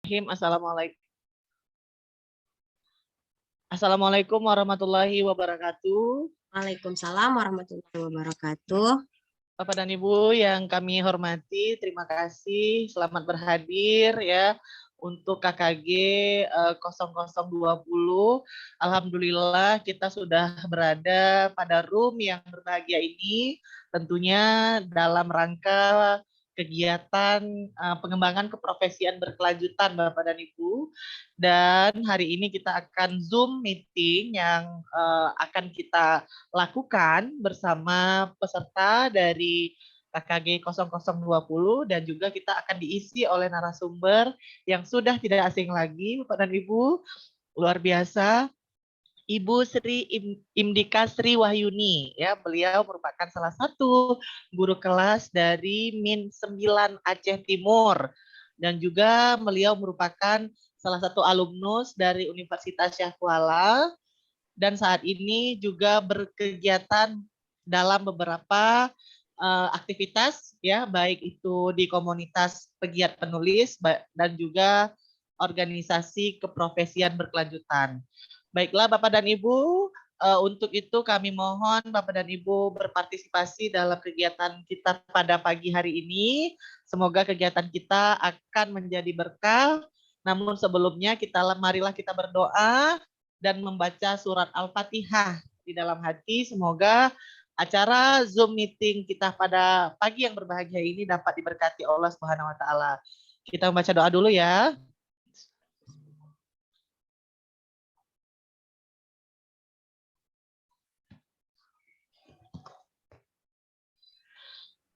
Assalamualaikum. Assalamualaikum warahmatullahi wabarakatuh. Waalaikumsalam warahmatullahi wabarakatuh. Bapak dan Ibu yang kami hormati, terima kasih selamat berhadir ya untuk KKG 0020. Alhamdulillah kita sudah berada pada room yang berbahagia ini, tentunya dalam rangka kegiatan pengembangan keprofesian berkelanjutan Bapak dan Ibu. Dan hari ini kita akan Zoom meeting yang akan kita lakukan bersama peserta dari KKG 0020 dan juga kita akan diisi oleh narasumber yang sudah tidak asing lagi Bapak dan Ibu, luar biasa, Ibu Sri Imdika Sri Wahyuni ya, beliau merupakan salah satu guru kelas dari Min 9 Aceh Timur dan juga beliau merupakan salah satu alumnus dari Universitas Syah Kuala dan saat ini juga berkegiatan dalam beberapa aktivitas ya, baik itu di komunitas pegiat penulis dan juga organisasi keprofesian berkelanjutan. Baiklah Bapak dan Ibu, untuk itu kami mohon Bapak dan Ibu berpartisipasi dalam kegiatan kita pada pagi hari ini. Semoga kegiatan kita akan menjadi berkah. Namun sebelumnya marilah kita berdoa dan membaca surat Al-Fatihah di dalam hati. Semoga acara Zoom meeting kita pada pagi yang berbahagia ini dapat diberkati Allah Subhanahu wa taala. Kita membaca doa dulu ya.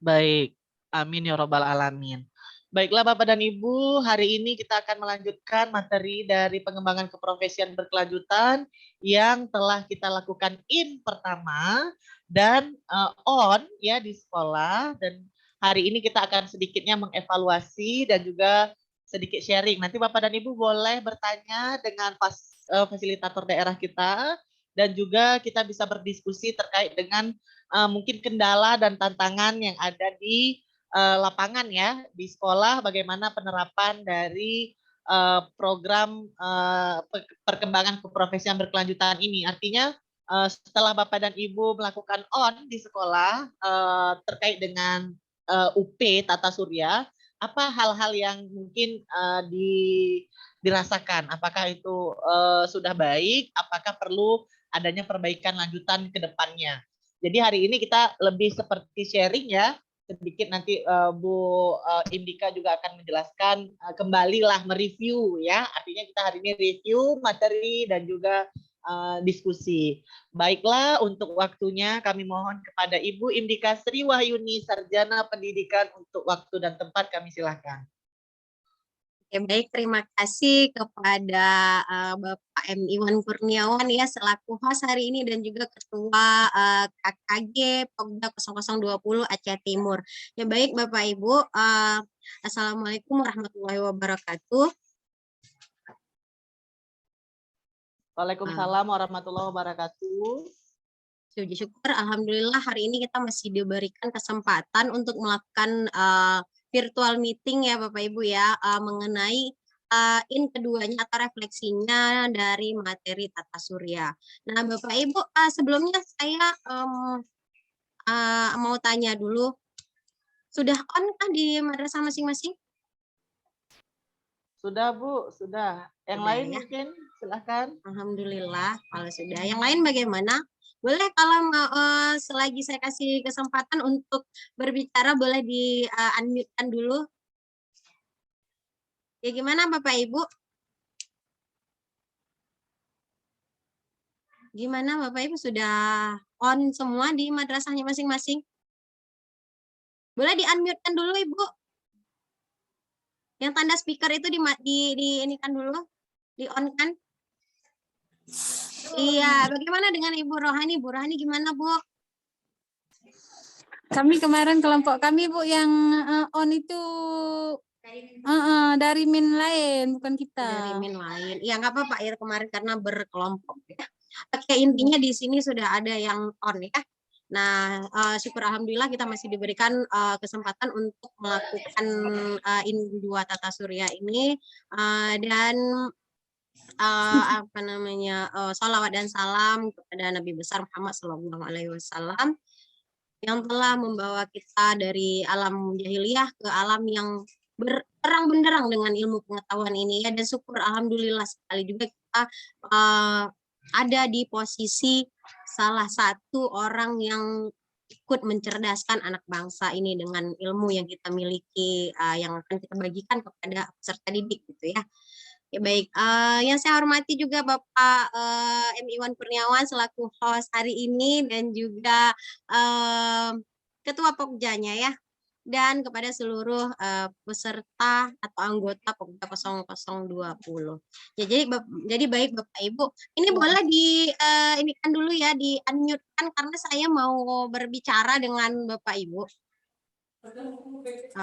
Baik, amin ya robbal alamin. Baiklah Bapak dan Ibu, hari ini kita akan melanjutkan materi dari pengembangan keprofesian berkelanjutan yang telah kita lakukan in pertama dan on ya di sekolah, dan hari ini kita akan sedikitnya mengevaluasi dan juga sedikit sharing. Nanti Bapak dan Ibu boleh bertanya dengan fasilitator daerah kita dan juga kita bisa berdiskusi terkait dengan mungkin kendala dan tantangan yang ada di lapangan ya, di sekolah, bagaimana penerapan dari program perkembangan keprofesian berkelanjutan ini. Artinya setelah Bapak dan Ibu melakukan on di sekolah terkait dengan UP Tata Surya, apa hal-hal yang mungkin dirasakan? Apakah itu sudah baik? Apakah perlu adanya perbaikan lanjutan ke depannya? Jadi hari ini kita lebih seperti sharing ya, sedikit nanti Bu Indika juga akan menjelaskan kembalilah mereview ya. Artinya kita hari ini review materi dan juga diskusi. Baiklah, untuk waktunya kami mohon kepada Ibu Indika Sri Wahyuni, Sarjana Pendidikan, untuk waktu dan tempat kami silakan. Oke, baik, terima kasih kepada Bapak M. Iwan Kurniawan ya selaku host hari ini dan juga Ketua KKG Pogda 0020 Aceh Timur. Ya baik Bapak Ibu, Assalamualaikum warahmatullahi wabarakatuh. Waalaikumsalam warahmatullahi wabarakatuh. Puji syukur, alhamdulillah hari ini kita masih diberikan kesempatan untuk melakukan virtual meeting ya Bapak Ibu ya, mengenai in keduanya atau refleksinya dari materi Tata Surya. Nah Bapak Ibu, sebelumnya saya mau tanya dulu, sudah on kah di madrasah masing-masing? Sudah Bu, sudah. Yang sudah, lain ya? Mungkin silahkan. Alhamdulillah kalau sudah. Yang lain bagaimana? Boleh kalau selagi saya kasih kesempatan untuk berbicara boleh di unmute-kan dulu. Ya gimana Bapak Ibu? Gimana Bapak Ibu, sudah on semua di madrasahnya masing-masing? Boleh di unmute-kan dulu Ibu. Yang tanda speaker itu di ini kan dulu, di on kan? Iya, bagaimana dengan Ibu Rohani? Bu Rohani gimana Bu? Kami kemarin kelompok kami Bu yang on itu dari min lain, bukan kita. Dari min lain. Ya nggak apa-apa ya kemarin karena berkelompok ya. Oke, intinya di sini sudah ada yang on ya. Nah, syukur alhamdulillah kita masih diberikan kesempatan untuk melakukan dua tata surya ini, dan sholawat dan salam kepada Nabi besar Muhammad SAW yang telah membawa kita dari alam jahiliyah ke alam yang terang benderang dengan ilmu pengetahuan ini ya, dan syukur alhamdulillah sekali juga kita ada di posisi salah satu orang yang ikut mencerdaskan anak bangsa ini dengan ilmu yang kita miliki, yang akan kita bagikan kepada peserta didik gitu ya. Ya baik, yang saya hormati juga Bapak M. Iwan Kurniawan selaku host hari ini dan juga Ketua Pokjanya ya, dan kepada seluruh peserta atau anggota Pokja 0020. Ya, jadi baik Bapak Ibu, ini boleh ini kan dulu ya, di unmute kan karena saya mau berbicara dengan Bapak Ibu.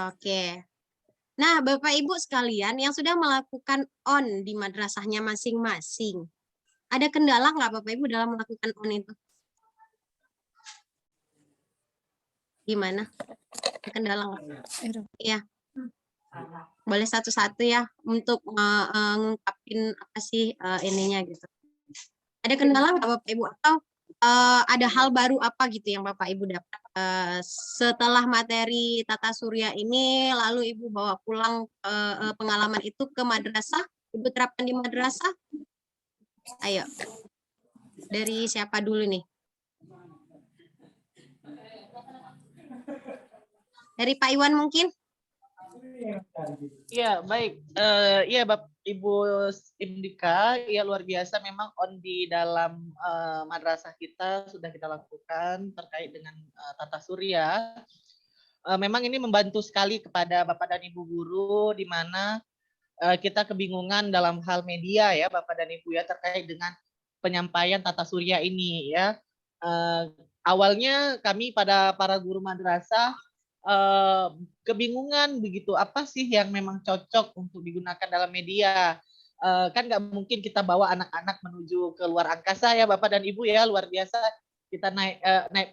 Oke. Nah, Bapak Ibu sekalian yang sudah melakukan on di madrasahnya masing-masing, ada kendala nggak Bapak Ibu dalam melakukan on itu? Gimana? Ada kendala nggak? Iya. Boleh satu-satu ya untuk ngungkapin apa sih ininya gitu. Ada kendala nggak Bapak Ibu, atau ada hal baru apa gitu yang Bapak Ibu dapat setelah materi tata surya ini, lalu Ibu bawa pulang pengalaman itu ke madrasah, Ibu terapkan di madrasah? Ayo, dari siapa dulu nih? Dari Pak Iwan mungkin? Iya, baik. Iya, Bapak Ibu Indika, ya luar biasa memang on di dalam madrasah kita sudah kita lakukan terkait dengan tata surya. Memang ini membantu sekali kepada Bapak dan Ibu guru, di mana kita kebingungan dalam hal media ya Bapak dan Ibu ya, terkait dengan penyampaian tata surya ini ya. Awalnya kami pada para guru madrasah kebingungan begitu, apa sih yang memang cocok untuk digunakan dalam media. Kan nggak mungkin kita bawa anak-anak menuju ke luar angkasa ya Bapak dan Ibu ya, luar biasa kita naik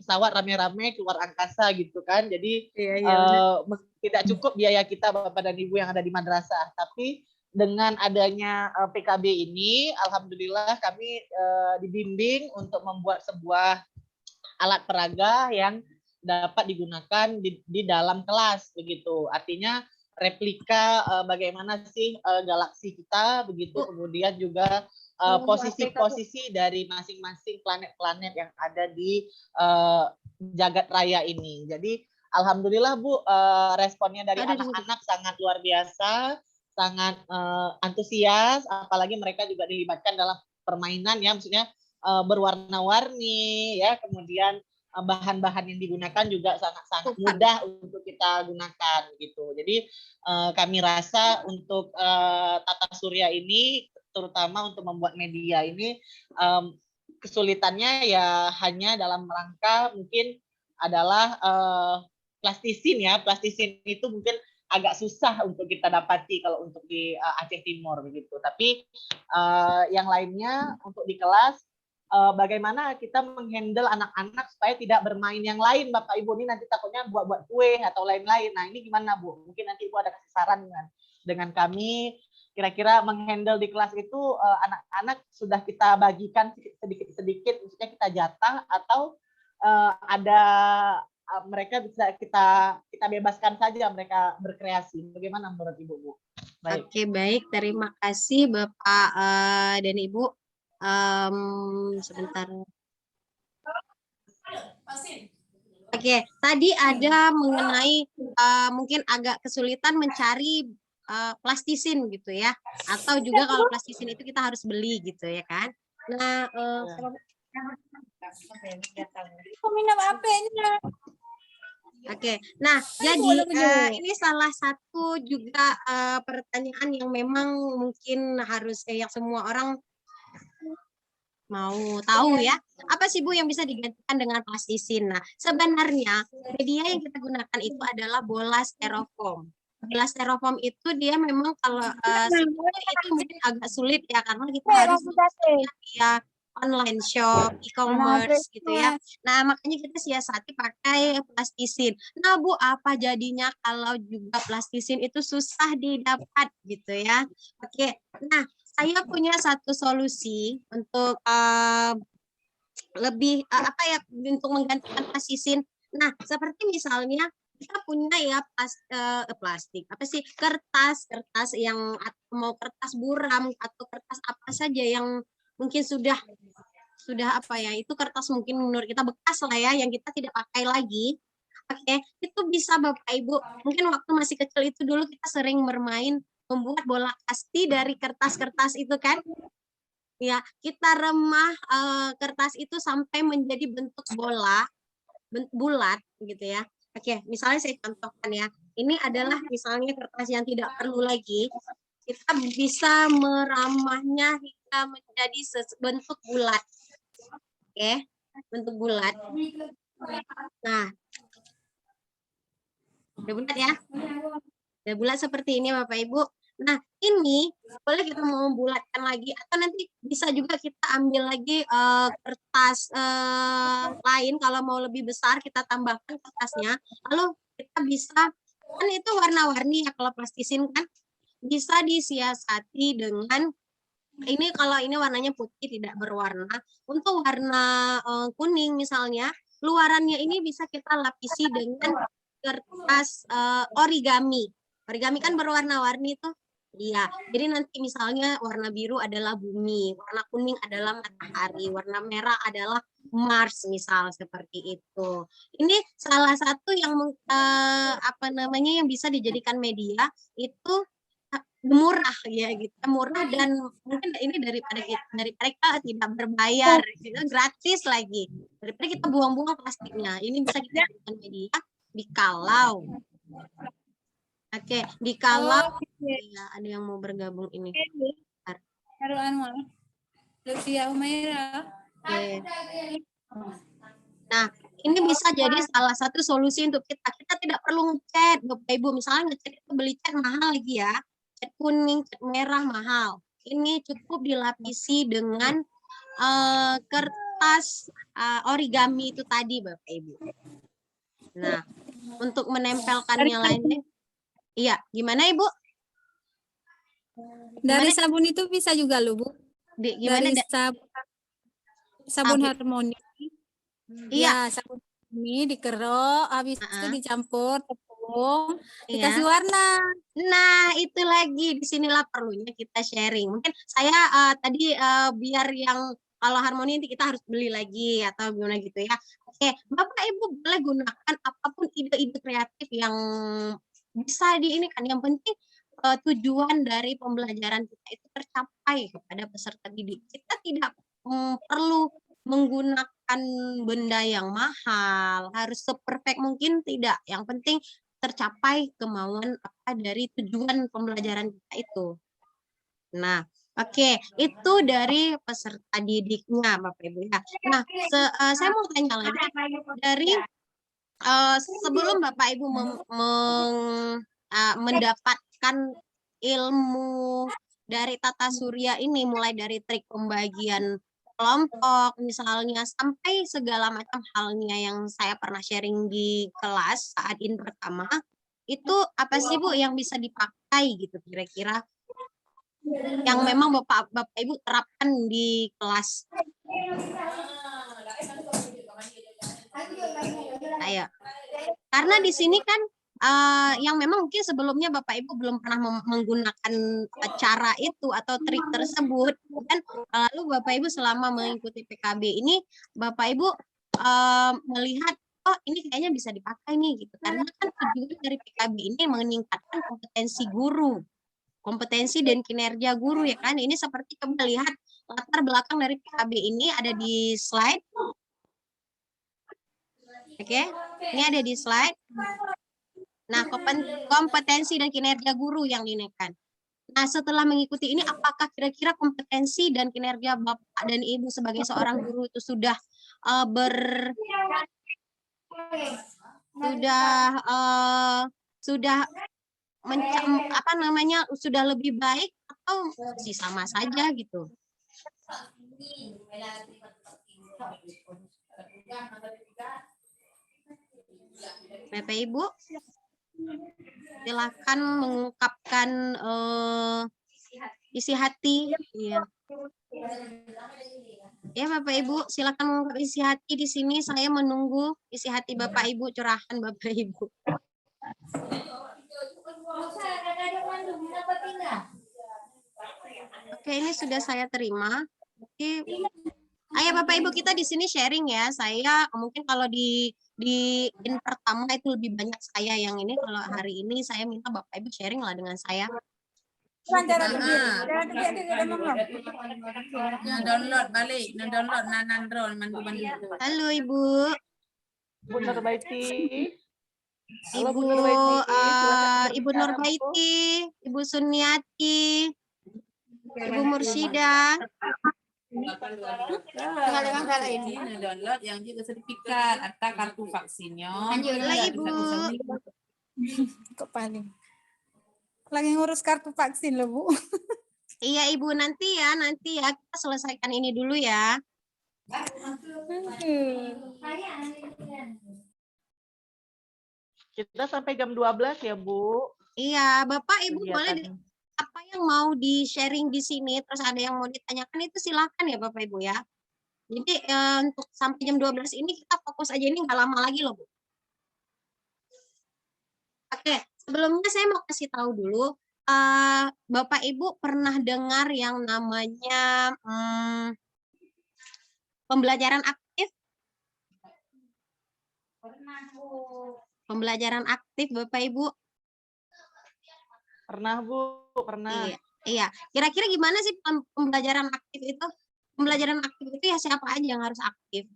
pesawat rame-rame keluar angkasa gitu kan. Jadi tidak cukup biaya kita Bapak dan Ibu yang ada di madrasah. Tapi dengan adanya PKB ini, alhamdulillah kami dibimbing untuk membuat sebuah alat peraga yang dapat digunakan di dalam kelas begitu. Artinya replika bagaimana sih galaksi kita begitu, kemudian juga posisi-posisi dari masing-masing planet-planet yang ada di jagat raya ini. Jadi alhamdulillah Bu, responnya dari anak-anak sangat luar biasa, sangat antusias, apalagi mereka juga dilibatkan dalam permainan ya, maksudnya berwarna-warni ya, kemudian bahan-bahan yang digunakan juga sangat-sangat mudah untuk kita gunakan gitu. Jadi kami rasa untuk tata surya ini, terutama untuk membuat media ini, kesulitannya ya hanya dalam rangka mungkin adalah plastisin ya. Plastisin itu mungkin agak susah untuk kita dapati kalau untuk di Aceh Timur begitu. Tapi yang lainnya untuk di kelas, bagaimana kita menghandle anak-anak supaya tidak bermain yang lain Bapak Ibu, ini nanti takutnya buat-buat kue atau lain-lain. Nah ini gimana Bu? Mungkin nanti Ibu ada kasih saran dengan kami, kira-kira menghandle di kelas itu anak-anak sudah kita bagikan sedikit-sedikit, maksudnya kita jatah, atau ada mereka bisa kita bebaskan saja mereka berkreasi. Bagaimana menurut Ibu Bu? Baik. Oke, baik, terima kasih Bapak dan Ibu. Sebentar. Oke, tadi ada mengenai mungkin agak kesulitan mencari plastisin gitu ya, atau juga kalau plastisin itu kita harus beli gitu ya kan. Nah, Oke, nah jadi ini salah satu juga pertanyaan yang memang mungkin harus yang semua orang mau tahu ya. Apa sih Bu yang bisa digantikan dengan plastisin? Nah, sebenarnya media yang kita gunakan itu adalah bola styrofoam. Bola styrofoam itu dia memang kalau itu mungkin agak sulit ya, karena kita harus dia online shop, e-commerce gitu ya. Nah, makanya kita siasati pakai plastisin. Nah, Bu, apa jadinya kalau juga plastisin itu susah didapat gitu ya? Oke, nah saya punya satu solusi untuk lebih apa ya untuk menggantikan plastisin. Nah, seperti misalnya kita punya ya plastik apa sih kertas yang mau kertas buram atau kertas apa saja yang mungkin sudah apa ya itu kertas mungkin menurut kita bekas lah ya yang kita tidak pakai lagi. Oke, itu bisa Bapak Ibu. Mungkin waktu masih kecil itu dulu kita sering bermain membuat bola kasti dari kertas-kertas itu kan. Ya, kita remah kertas itu sampai menjadi bentuk bola bulat gitu ya. Oke, misalnya saya contohkan ya. Ini adalah misalnya kertas yang tidak perlu lagi. Kita bisa meramahnya hingga menjadi bentuk bulat. Oke, bentuk bulat. Nah, udah bulat ya? Udah bulat seperti ini Bapak Ibu. Nah, ini boleh kita mau membulatkan lagi atau nanti bisa juga kita ambil lagi kertas lain kalau mau lebih besar kita tambahkan kertasnya. Lalu kita bisa kan itu warna-warni ya kalau plastisin kan bisa disiasati dengan ini kalau ini warnanya putih tidak berwarna. Untuk warna kuning misalnya, luarannya ini bisa kita lapisi dengan kertas origami. Origami kan berwarna-warni tuh. Iya, jadi nanti misalnya warna biru adalah bumi, warna kuning adalah matahari, warna merah adalah Mars misal seperti itu. Ini salah satu yang apa namanya yang bisa dijadikan media itu murah ya gitu, murah dan mungkin ini daripada kita tidak berbayar, gitu, gratis lagi daripada kita buang-buang plastiknya. Ini bisa kita jadikan media dikalau. Oke, dikalau ya, ada yang mau bergabung ini. Lucia Umaira. Oke. Nah, ini bisa jadi salah satu solusi untuk kita. Kita tidak perlu ngecat, Bapak Ibu. Misalnya ngecat itu beli cat mahal lagi ya. Cat kuning, cat merah mahal. Ini cukup dilapisi dengan kertas origami itu tadi, Bapak Ibu. Nah, untuk menempelkannya lainnya. Iya, gimana Ibu? Dari sabun itu bisa juga loh, Bu. Gimana? Dari sabun harmoni. Iya. Ya, sabun ini dikerok, habis itu dicampur tepung, dikasih Iya. warna. Nah, itu lagi disinilah perlunya kita sharing. Mungkin saya tadi biar yang kalau harmoni nanti kita harus beli lagi atau gimana gitu ya. Oke, Bapak Ibu boleh gunakan apapun ide-ide kreatif yang bisa di ini kan. Yang penting tujuan dari pembelajaran kita itu tercapai kepada peserta didik. Kita tidak perlu menggunakan benda yang mahal, harus seperfect mungkin tidak. Yang penting tercapai kemauan apa dari tujuan pembelajaran kita itu. Nah, oke, itu dari peserta didiknya, Bapak Ibu ya. Nah, saya mau tanya lagi dari sebelum Bapak Ibu mendapatkan ilmu dari tata surya ini, mulai dari trik pembagian kelompok misalnya sampai segala macam halnya yang saya pernah sharing di kelas saat in pertama, itu apa sih Bu yang bisa dipakai gitu kira-kira yang memang Bapak Ibu terapkan di kelas? Ayo. Karena di sini kan yang memang mungkin sebelumnya Bapak Ibu belum pernah menggunakan cara itu atau trik tersebut, dan lalu Bapak Ibu selama mengikuti PKB ini Bapak Ibu melihat oh ini kayaknya bisa dipakai nih gitu, karena kan tujuan dari PKB ini meningkatkan kompetensi dan kinerja guru ya kan. Ini seperti coba lihat latar belakang dari PKB ini ada di slide. Oke, ini ada di slide. Nah, kompetensi dan kinerja guru yang dinaikkan. Nah, setelah mengikuti ini, apakah kira-kira kompetensi dan kinerja Bapak dan Ibu sebagai seorang guru itu sudah sudah lebih baik atau masih sama saja gitu? Bapak Ibu, silakan mengungkapkan isi hati. Iya. Ya Bapak Ibu, silakan mengungkap isi hati di sini. Saya menunggu isi hati Bapak Ibu, curahan Bapak Ibu. Oke, ini sudah saya terima. Oke. Ayo Bapak Ibu, kita di sini sharing ya. Saya mungkin kalau di in pertama itu lebih banyak saya yang ini. Kalau hari ini saya minta Bapak Ibu sharing lah dengan saya. Download balik, download nanandron mandu. Halo Ibu. Bu Nurbaiti. Halo, Ibu Bu Nurbaiti. Silakan Ibu berbicara, Bu. Nurbaiti, Ibu Suniati, Ibu Mursida. Ini download yang juga sertifikat atau kartu vaksinnya. Lanjutlah Ibu. Kok paling lagi ngurus kartu vaksin loh Bu. Iya Ibu, nanti ya kita selesaikan ini dulu ya. Kita sampai jam 12 ya, Bu. Iya, Bapak Ibu boleh Kegiatan. apa yang mau di-sharing di sini, terus ada yang mau ditanyakan itu silakan ya Bapak Ibu ya. Jadi untuk sampai jam 12 ini kita fokus aja, ini nggak lama lagi loh Bu. Oke, sebelumnya saya mau kasih tahu dulu, Bapak Ibu pernah dengar yang namanya pembelajaran aktif? Pernah, Bu. Pembelajaran aktif Bapak Ibu? Pernah, Bu, pernah. Iya. Kira-kira gimana sih pembelajaran aktif itu? Pembelajaran aktif itu ya siapa aja yang harus aktif?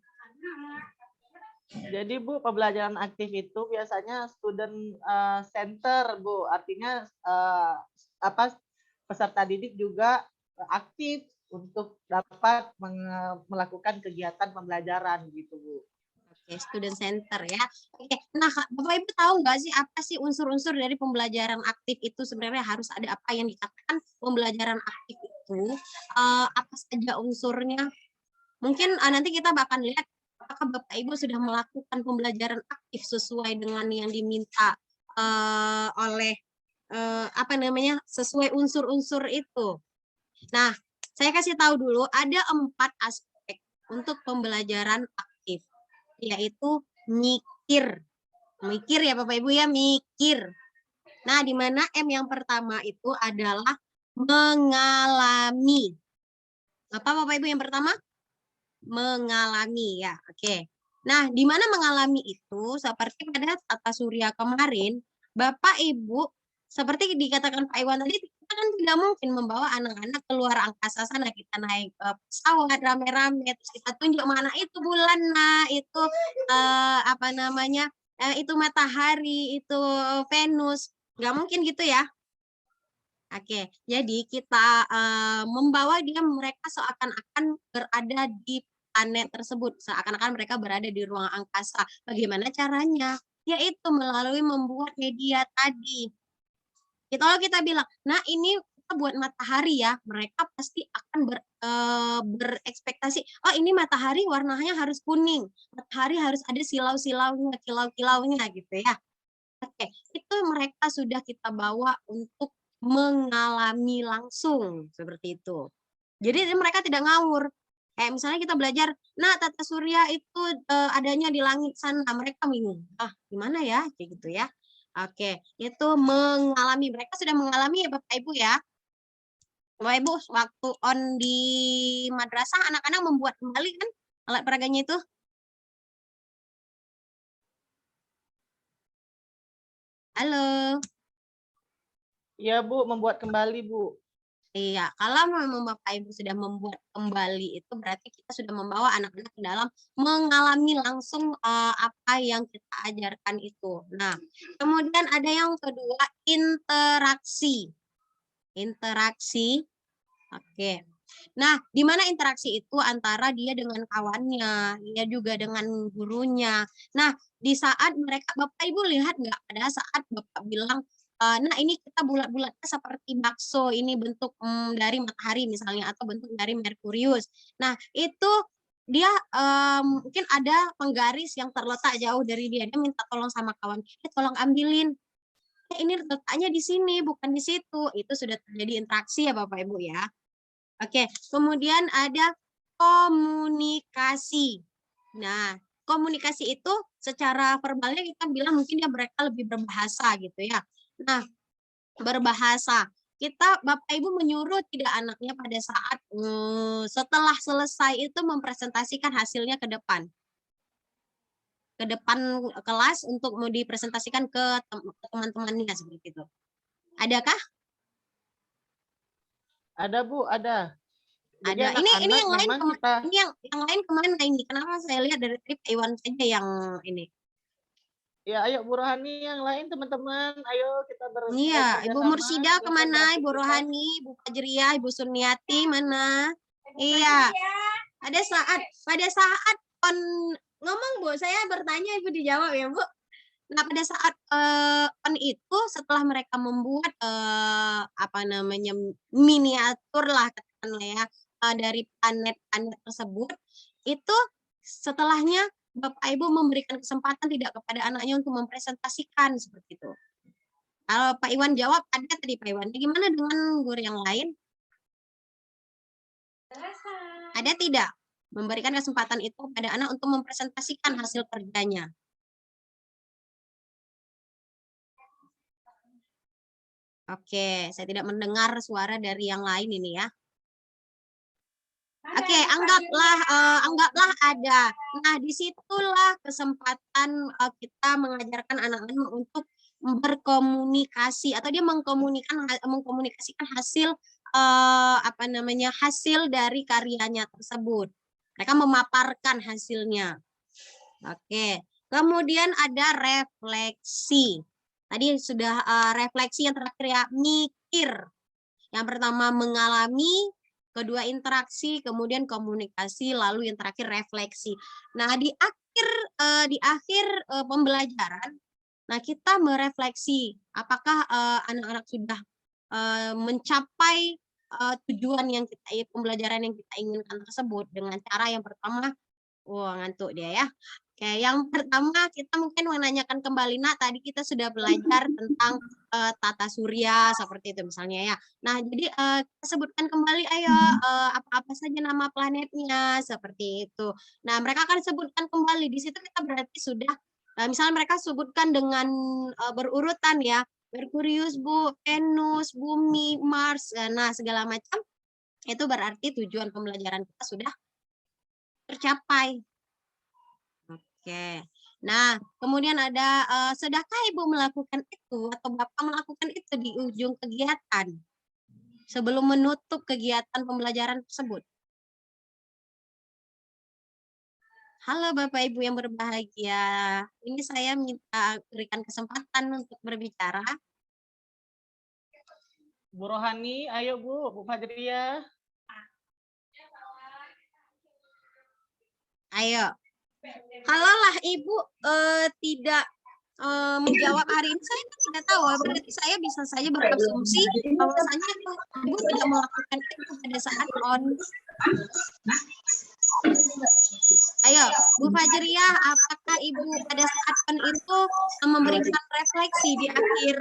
Jadi Bu, pembelajaran aktif itu biasanya student center Bu, artinya peserta didik juga aktif untuk dapat melakukan kegiatan pembelajaran gitu Bu. Oke, student center ya. Oke, nah Bapak Ibu tahu nggak sih apa sih unsur-unsur dari pembelajaran aktif itu sebenarnya harus ada apa yang dikatakan pembelajaran aktif itu? Apa saja unsurnya? Mungkin nanti kita bakal lihat apakah Bapak Ibu sudah melakukan pembelajaran aktif sesuai dengan yang diminta oleh sesuai unsur-unsur itu. Nah, saya kasih tahu dulu ada 4 aspek untuk pembelajaran aktif, yaitu mikir. Mikir ya Bapak Ibu ya, mikir. Nah, di mana M yang pertama itu adalah mengalami. Apa Bapak Ibu yang pertama? Mengalami ya, oke. Nah, di mana mengalami itu seperti pada tata surya kemarin, Bapak Ibu seperti dikatakan Pak Iwan tadi, kita kan tidak mungkin membawa anak-anak keluar angkasa sana, kita naik pesawat rame-rame, terus kita tunjuk mana itu bulan, nah itu itu matahari, itu Venus, nggak mungkin gitu ya. Oke, jadi kita membawa mereka seakan-akan berada di planet tersebut, seakan-akan mereka berada di ruang angkasa. Bagaimana caranya? Yaitu melalui membuat media tadi. Kalau kita bilang, nah ini kita buat matahari ya, mereka pasti akan berekspektasi, oh ini matahari warnanya harus kuning, matahari harus ada silau-silaunya, kilau-kilaunya gitu ya. Oke, itu mereka sudah kita bawa untuk mengalami langsung seperti itu. Jadi mereka tidak ngawur. Kayak misalnya kita belajar, nah tata surya itu adanya di langit sana, mereka bingung. Ah, gimana ya? Kayak gitu ya. Oke, itu mengalami. Mereka sudah mengalami ya Bapak Ibu ya. Bapak Ibu, waktu on di madrasah anak-anak membuat kembali kan alat peraganya itu. Halo. Iya Bu, membuat kembali Bu. Iya, kalau memang Bapak Ibu sudah membuat kembali itu berarti kita sudah membawa anak-anak ke dalam mengalami langsung apa yang kita ajarkan itu. Nah, kemudian ada yang kedua, interaksi. Interaksi. Oke. Nah, di mana interaksi itu antara dia dengan kawannya, dia juga dengan gurunya. Nah, di saat mereka, Bapak Ibu lihat nggak pada saat Bapak bilang, nah ini kita bulat-bulatnya seperti bakso, ini bentuk dari matahari misalnya, atau bentuk dari Merkurius. Nah itu dia mungkin ada penggaris yang terletak jauh dari dia, dia minta tolong sama kawan, tolong ambilin. Ini letaknya di sini, bukan di situ. Itu sudah terjadi interaksi ya Bapak Ibu ya. Oke, kemudian ada komunikasi. Nah, komunikasi itu secara verbalnya kita bilang mungkin mereka lebih berbahasa gitu ya. Nah, berbahasa. Kita Bapak Ibu menyuruh tidak anaknya pada saat setelah selesai itu mempresentasikan hasilnya ke depan kelas untuk mau dipresentasikan ke teman-temannya seperti itu. Adakah? Ada Bu, ada. Jadi Ada. Ini yang lain kita... ini yang lain kemana ini? Kenapa saya lihat dari Pak Iwan saja yang ini? Ya, ayo Bu Rohani, yang lain teman-teman, ayo kita Iya, Ibu Mursida kemana? Ibu Rohani, Ibu Fajriah, Ibu Suniati mana? Iya. Pada saat ngomong Bu, saya bertanya Ibu dijawab ya Bu. Nah pada saat on itu setelah mereka membuat apa namanya miniatur lah katakanlah ya dari planet-planet tersebut, itu setelahnya Bapak Ibu memberikan kesempatan tidak kepada anaknya untuk mempresentasikan seperti itu. Kalau Pak Iwan jawab ada tadi Pak Iwan. Gimana dengan guru yang lain? Ada tidak? Memberikan kesempatan itu kepada anak untuk mempresentasikan hasil kerjanya. Oke, saya tidak mendengar suara dari yang lain ini ya. Oke, anggaplah ada. Nah, disitulah kesempatan kita mengajarkan anak-anak untuk berkomunikasi atau dia mengkomunikasikan hasil apa namanya hasil dari karyanya tersebut. Mereka memaparkan hasilnya. Oke, kemudian ada refleksi. Tadi sudah refleksi, yang terakhir ya mikir. Yang pertama mengalami, kedua interaksi, kemudian komunikasi, lalu yang terakhir refleksi. Nah di akhir pembelajaran, nah kita merefleksi apakah anak-anak sudah mencapai tujuan yang pembelajaran yang kita inginkan tersebut dengan cara yang pertama, wah ngantuk dia ya. Oke, yang pertama kita mungkin menanyakan kembali, nah tadi kita sudah belajar tentang tata surya seperti itu misalnya ya. Nah jadi kita sebutkan kembali ayo apa-apa saja nama planetnya seperti itu. Nah mereka akan sebutkan kembali, di situ kita berarti sudah misalnya mereka sebutkan dengan berurutan ya, Merkurius Bu, Venus, Bumi, Mars, nah segala macam, itu berarti tujuan pembelajaran kita sudah tercapai. Oke. Nah, kemudian ada sedangkah Ibu melakukan itu atau Bapak melakukan itu di ujung kegiatan sebelum menutup kegiatan pembelajaran tersebut? Halo Bapak Ibu yang berbahagia. Ini saya minta berikan kesempatan untuk berbicara. Bu Rohani, ayo Bu Fajriah. Ayo. Kalaulah Ibu tidak menjawab hari ini, saya tidak tahu. Berarti saya bisa saja berasumsi bahwasanya Ibu tidak melakukan itu pada saat on. Ayo, Bu Fajriah, apakah Ibu pada saat on itu memberikan refleksi di akhir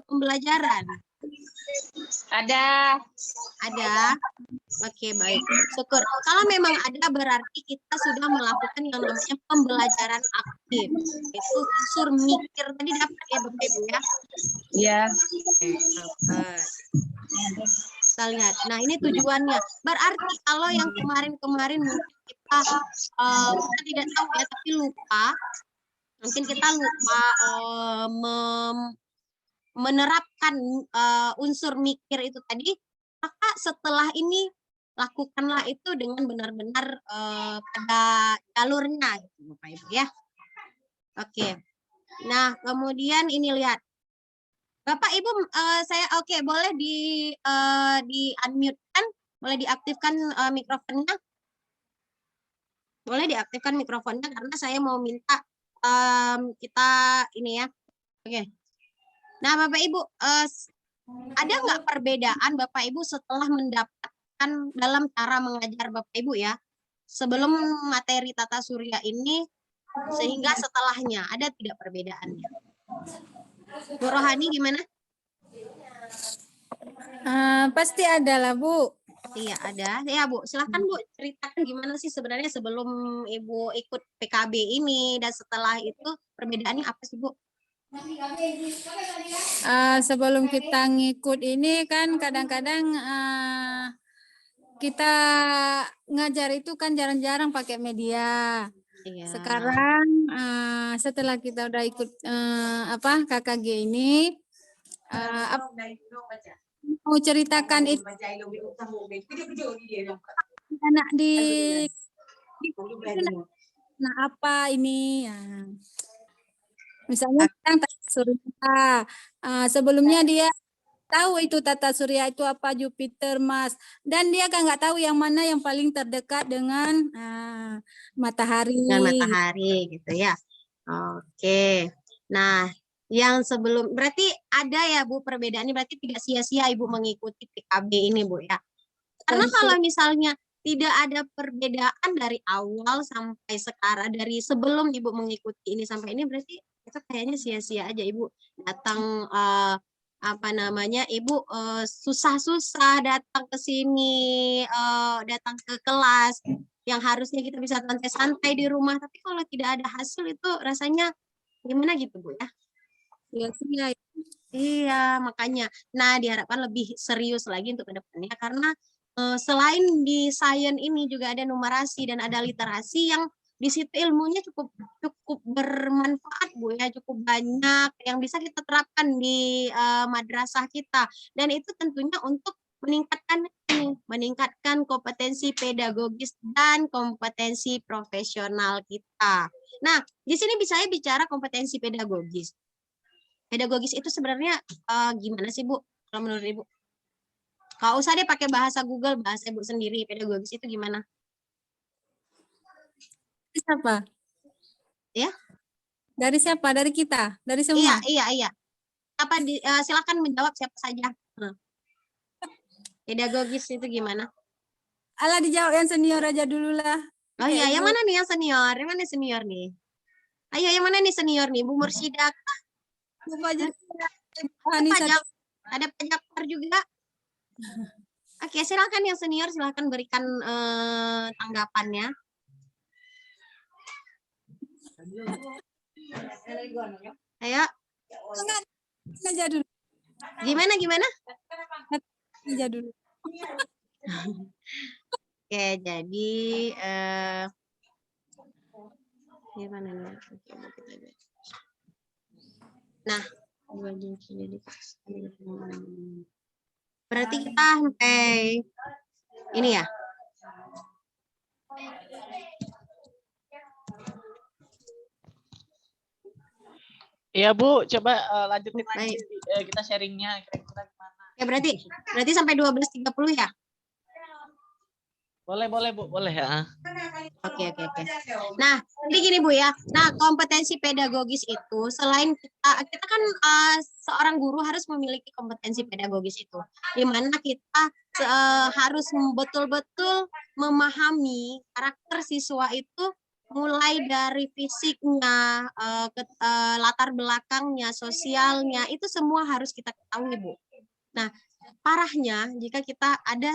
pembelajaran? Ada. Ada. Oke, baik. Syukur. Kalau memang ada, berarti kita sudah melakukan yang namanya pembelajaran aktif. Itu unsur mikir tadi dapat ya Bapak Ibu ya? Iya. Kita lihat. Nah, ini tujuannya. Berarti kalau yang kemarin-kemarin mungkin kita tidak tahu ya, tapi lupa. Mungkin kita lupa menerapkan unsur mikir itu tadi, maka setelah ini lakukanlah itu dengan benar-benar pada jalurnya, gitu, Bapak Ibu ya. Oke. Nah, kemudian ini lihat. Bapak Ibu, saya boleh di unmute-kan, boleh diaktifkan mikrofonnya. Boleh diaktifkan mikrofonnya karena saya mau minta kita ini ya. Oke. Nah, Bapak Ibu, ada nggak perbedaan Bapak Ibu setelah mendapatkan dalam cara mengajar Bapak Ibu ya, sebelum materi tata surya ini sehingga setelahnya, ada tidak perbedaannya? Bu Rohani gimana? Pasti ada lah, Bu. Iya ada. Ya Bu, silahkan Bu ceritakan gimana sih sebenarnya sebelum Ibu ikut PKB ini dan setelah itu perbedaannya apa sih Bu? Sebelum kita ngikut ini kan kadang-kadang kita ngajar itu kan jarang-jarang pakai media. Iya. Sekarang setelah kita udah ikut KKG ini, mau ceritakan itu anak di nah apa ini ya. Misalnya tata surya, sebelumnya dia tahu itu tata surya itu apa, Jupiter, Mars, dan dia kan nggak tahu yang mana yang paling terdekat dengan matahari. Dengan matahari gitu ya. Oke. Nah, yang sebelum berarti ada ya Bu perbedaannya, berarti tidak sia-sia Ibu mengikuti PKB ini Bu ya. Karena kalau misalnya tidak ada perbedaan dari awal sampai sekarang, dari sebelum Ibu mengikuti ini sampai ini, berarti itu kayaknya sia-sia aja Ibu datang Ibu susah-susah datang ke sini, datang ke kelas yang harusnya kita bisa santai-santai di rumah, tapi kalau tidak ada hasil itu rasanya gimana gitu Bu ya? Sia-sia. Iya, makanya. Nah, diharapkan lebih serius lagi untuk kedepannya karena selain di sains ini juga ada numerasi dan ada literasi yang di situ ilmunya cukup bermanfaat Bu ya, cukup banyak yang bisa kita terapkan di madrasah kita, dan itu tentunya untuk meningkatkan kompetensi pedagogis dan kompetensi profesional kita. Nah, di sini saya bicara kompetensi pedagogis. Pedagogis itu sebenarnya gimana sih Bu? Kalau menurut Ibu? Kalau usah deh pakai bahasa Google, bahasa Ibu sendiri. Pedagogis itu gimana? Siapa? Ya? Dari siapa? Dari kita? Dari semua? Iya. Silakan menjawab siapa saja. Pedagogis itu gimana? Alah, dijawab yang senior aja dulu lah. Oh iya, yang mana nih yang senior? Yang mana senior nih? Ayo, yang mana nih senior nih? Bu Mursyida kah? Ada Pak Jafar juga. Oke, silakan yang senior, silakan berikan tanggapannya. Ayo. Aja dulu. Gimana? Aja dulu. Oke, jadi gimana nih? Nah, berarti kita sampai ini ya. Iya Bu, coba lanjutin lagi kita sharingnya kira-kira gimana. Ya berarti sampai 12.30 ya? Boleh Bu, boleh ya. Oke. Nah, jadi gini Bu ya. Nah, kompetensi pedagogis itu selain kita kan seorang guru harus memiliki kompetensi pedagogis itu, di mana kita harus betul-betul memahami karakter siswa itu, mulai dari fisiknya, latar belakangnya, sosialnya, itu semua harus kita ketahui Bu. Nah, parahnya jika kita ada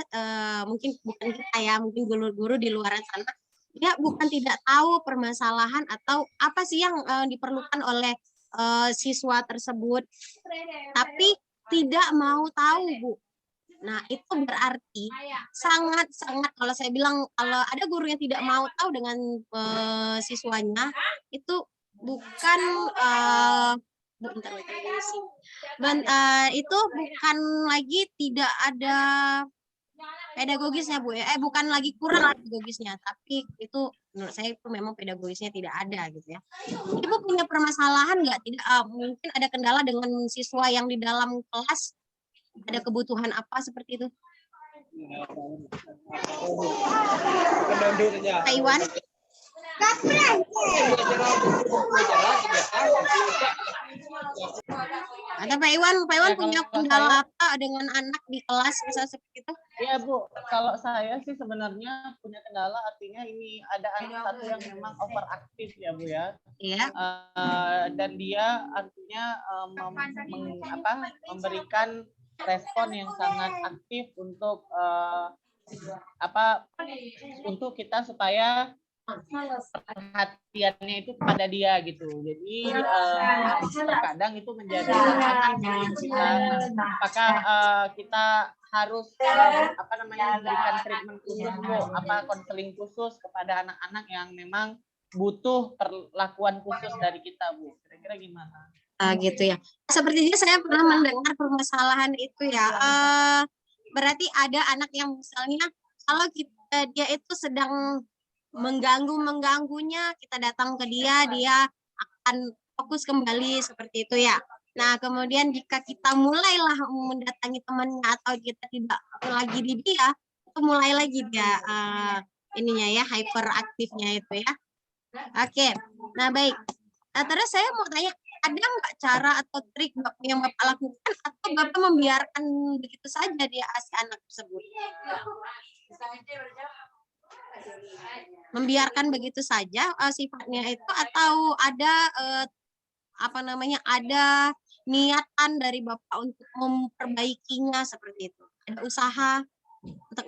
mungkin bukan kita ya, mungkin guru-guru di luar sana, dia bukan tidak tahu permasalahan atau apa sih yang diperlukan oleh siswa tersebut, tapi tidak mau tahu Bu. Nah, itu berarti sangat-sangat, kalau saya bilang kalau ada guru yang tidak mau tahu dengan siswanya, itu bukan itu bukan lagi tidak ada pedagogisnya Bu ya. Bukan lagi kurang pedagogisnya, tapi itu menurut saya itu memang pedagogisnya tidak ada gitu ya. Ibu punya permasalahan nggak? Tidak, mungkin ada kendala dengan siswa yang di dalam kelas, ada kebutuhan apa seperti itu? Pak Iwan? Atau Pak Iwan Ya, punya kalau kendala saya, apa dengan anak di kelas misalnya seperti itu? iya Bu, kalau saya sih sebenarnya punya kendala, artinya ini ada anak satu yang memang overaktif ya Bu ya. Iya. Dan dia artinya memberikan respon yang sangat aktif untuk untuk kita supaya perhatiannya itu kepada dia gitu. Jadi terkadang itu menjadi tantangan untuk kita. Apakah kita harus memberikan treatment khusus Bu, konseling khusus kepada anak-anak yang memang butuh perlakuan khusus dari kita Bu. Kira-kira gimana? Gitu ya. Sepertinya saya pernah mendengar permasalahan itu ya. Berarti ada anak yang misalnya kalau dia itu sedang mengganggunya, kita datang ke dia akan fokus kembali seperti itu ya. Nah, kemudian jika kita mulailah mendatangi temannya atau kita tidak lagi di dia, itu mulai lagi dia ininya ya, hyperaktifnya itu ya. Oke, nah baik. Terus saya mau tanya, ada nggak cara atau trik yang Bapak lakukan atau Bapak membiarkan begitu saja dia si anak tersebut? Membiarkan begitu saja sifatnya itu atau ada ada niatan dari Bapak untuk memperbaikinya seperti itu? Ada usaha untuk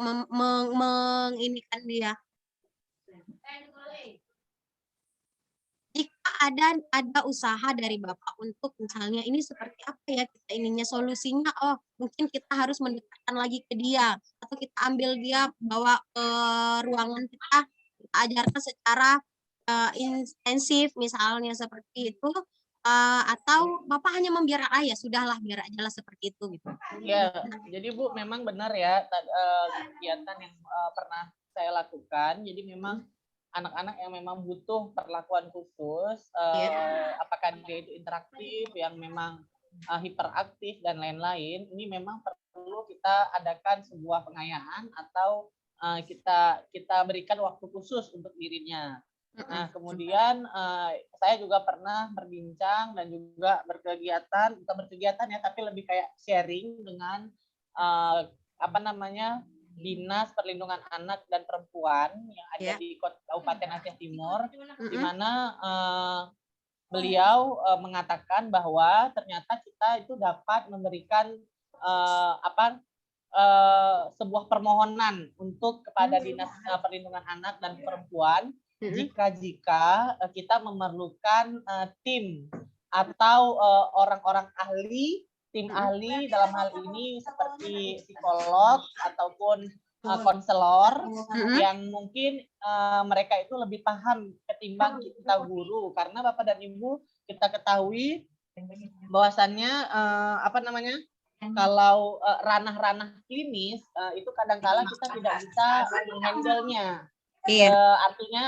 menginikan dia? Jika ada usaha dari Bapak untuk misalnya ini seperti apa ya kita ininya solusinya, oh mungkin kita harus mendekatkan lagi ke dia atau kita ambil dia bawa ke ruangan kita ajarkan secara intensif misalnya seperti itu, atau Bapak hanya membiarkan ya sudahlah biar ajalah seperti itu gitu. Ya, jadi Bu memang benar ya kegiatan yang pernah saya lakukan. Jadi memang anak-anak yang memang butuh perlakuan khusus, apakah dia itu interaktif, yang memang hiperaktif dan lain-lain, ini memang perlu kita adakan sebuah pengayaan atau kita berikan waktu khusus untuk dirinya. Nah, kemudian saya juga pernah berbincang dan juga bukan berkegiatan ya, tapi lebih kayak sharing dengan Dinas Perlindungan Anak dan Perempuan yang ada di Kabupaten Aceh Timur, di mana beliau mengatakan bahwa ternyata kita itu dapat memberikan sebuah permohonan untuk kepada Dinas Perlindungan Anak dan Perempuan jika kita memerlukan tim atau orang-orang ahli, tim ahli dalam hal ini seperti psikolog ataupun konselor yang mungkin mereka itu lebih paham ketimbang kita guru, karena Bapak dan Ibu kita ketahui bahwasannya kalau ranah-ranah klinis itu kadang-kala kita tidak bisa menghandle-nya. Artinya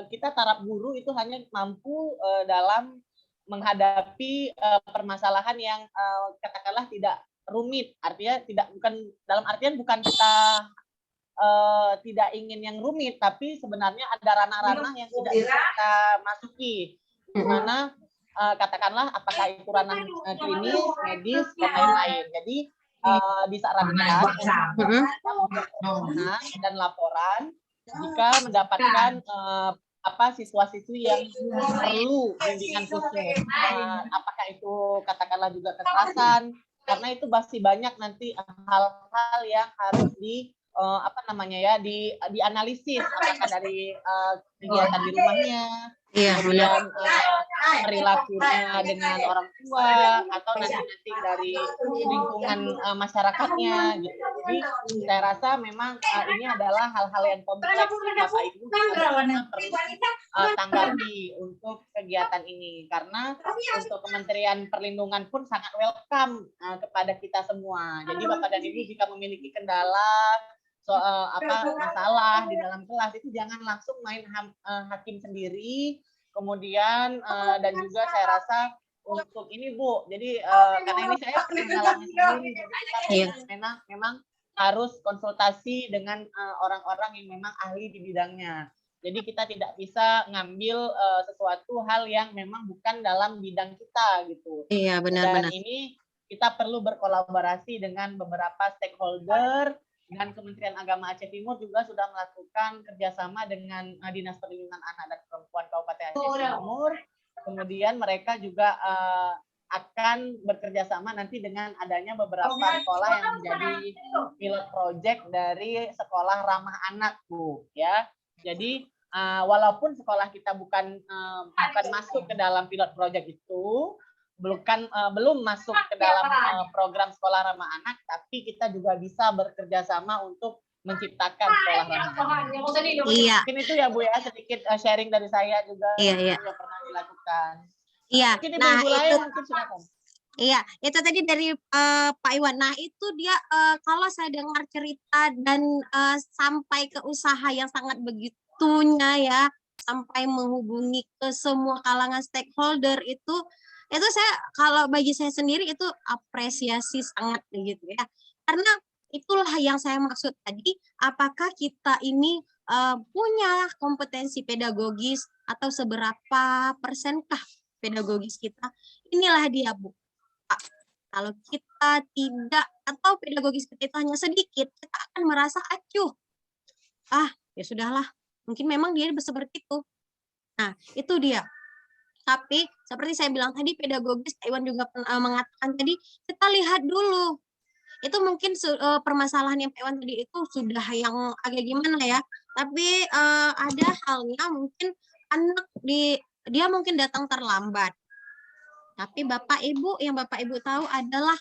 kita taraf guru itu hanya mampu dalam menghadapi permasalahan yang katakanlah tidak rumit. Artinya bukan kita tidak ingin yang rumit, tapi sebenarnya ada ranah-ranah yang tidak bisa kita masuki, di mana katakanlah apakah itu ranah klinis, medis, dan lain-lain. Jadi disarankan dan laporan jika mendapatkan siswa-siswi yang perlu bimbingan khusus. Apakah itu katakanlah juga kekerasan, karena itu masih banyak nanti hal-hal yang harus dianalisis, apakah dari kegiatan di rumahnya, kemudian perilakunya dengan orang tua, atau nanti dari lingkungan masyarakatnya gitu. Jadi saya rasa memang ini adalah hal-hal yang kompleks Bapak Ibu perlu tanggapi untuk kegiatan ini, karena untuk Kementerian Perlindungan pun sangat welcome kepada kita semua. Jadi Bapak dan Ibu jika memiliki kendala masalah di dalam kelas itu jangan langsung main hakim sendiri. Kemudian dan juga saya rasa untuk ini Bu, jadi karena ini saya pernah mengalami sendiri, jadi kita memang harus konsultasi dengan orang-orang yang memang ahli di bidangnya. Jadi kita tidak bisa ngambil sesuatu hal yang memang bukan dalam bidang kita gitu. Iya, benar-benar. Dan ini kita perlu berkolaborasi dengan beberapa stakeholder, dan Kementerian Agama Aceh Timur juga sudah melakukan kerjasama dengan Dinas Perlindungan Anak dan Perempuan Kabupaten Aceh Timur. Kemudian mereka juga akan bekerja sama nanti dengan adanya beberapa sekolah yang menjadi pilot project dari sekolah ramah anak, Bu, ya. Jadi walaupun sekolah kita bukan masuk ke dalam pilot project itu, belum masuk ke dalam program sekolah ramah anak, tapi kita juga bisa bekerja sama untuk menciptakan sekolah ramah anak. Iya. Mungkin itu ya Bu ya, sedikit sharing dari saya juga Iya. yang pernah dilakukan. Iya. Mungkin Nah, Ibu lain mungkin silakan. Iya, itu tadi dari Pak Iwan. Nah, itu dia kalau saya dengar cerita dan sampai ke usaha yang sangat begitunya ya, sampai menghubungi ke semua kalangan stakeholder itu saya, kalau bagi saya sendiri itu apresiasi sangat begitu ya. Karena itulah yang saya maksud tadi, apakah kita ini punya kompetensi pedagogis atau seberapa persenkah pedagogis kita? Inilah dia, Bu. Kalau kita tidak, atau pedagogis kita itu hanya sedikit, kita akan merasa acuh. Ya sudahlah, mungkin memang dia seperti itu. Nah, itu dia. Tapi seperti saya bilang tadi, pedagogis, Pak Iwan juga mengatakan tadi, kita lihat dulu. Itu mungkin permasalahan yang Pak Iwan tadi itu sudah yang agak gimana ya. Tapi ada halnya mungkin anak dia mungkin datang terlambat. Tapi Bapak Ibu, yang Bapak Ibu tahu adalah,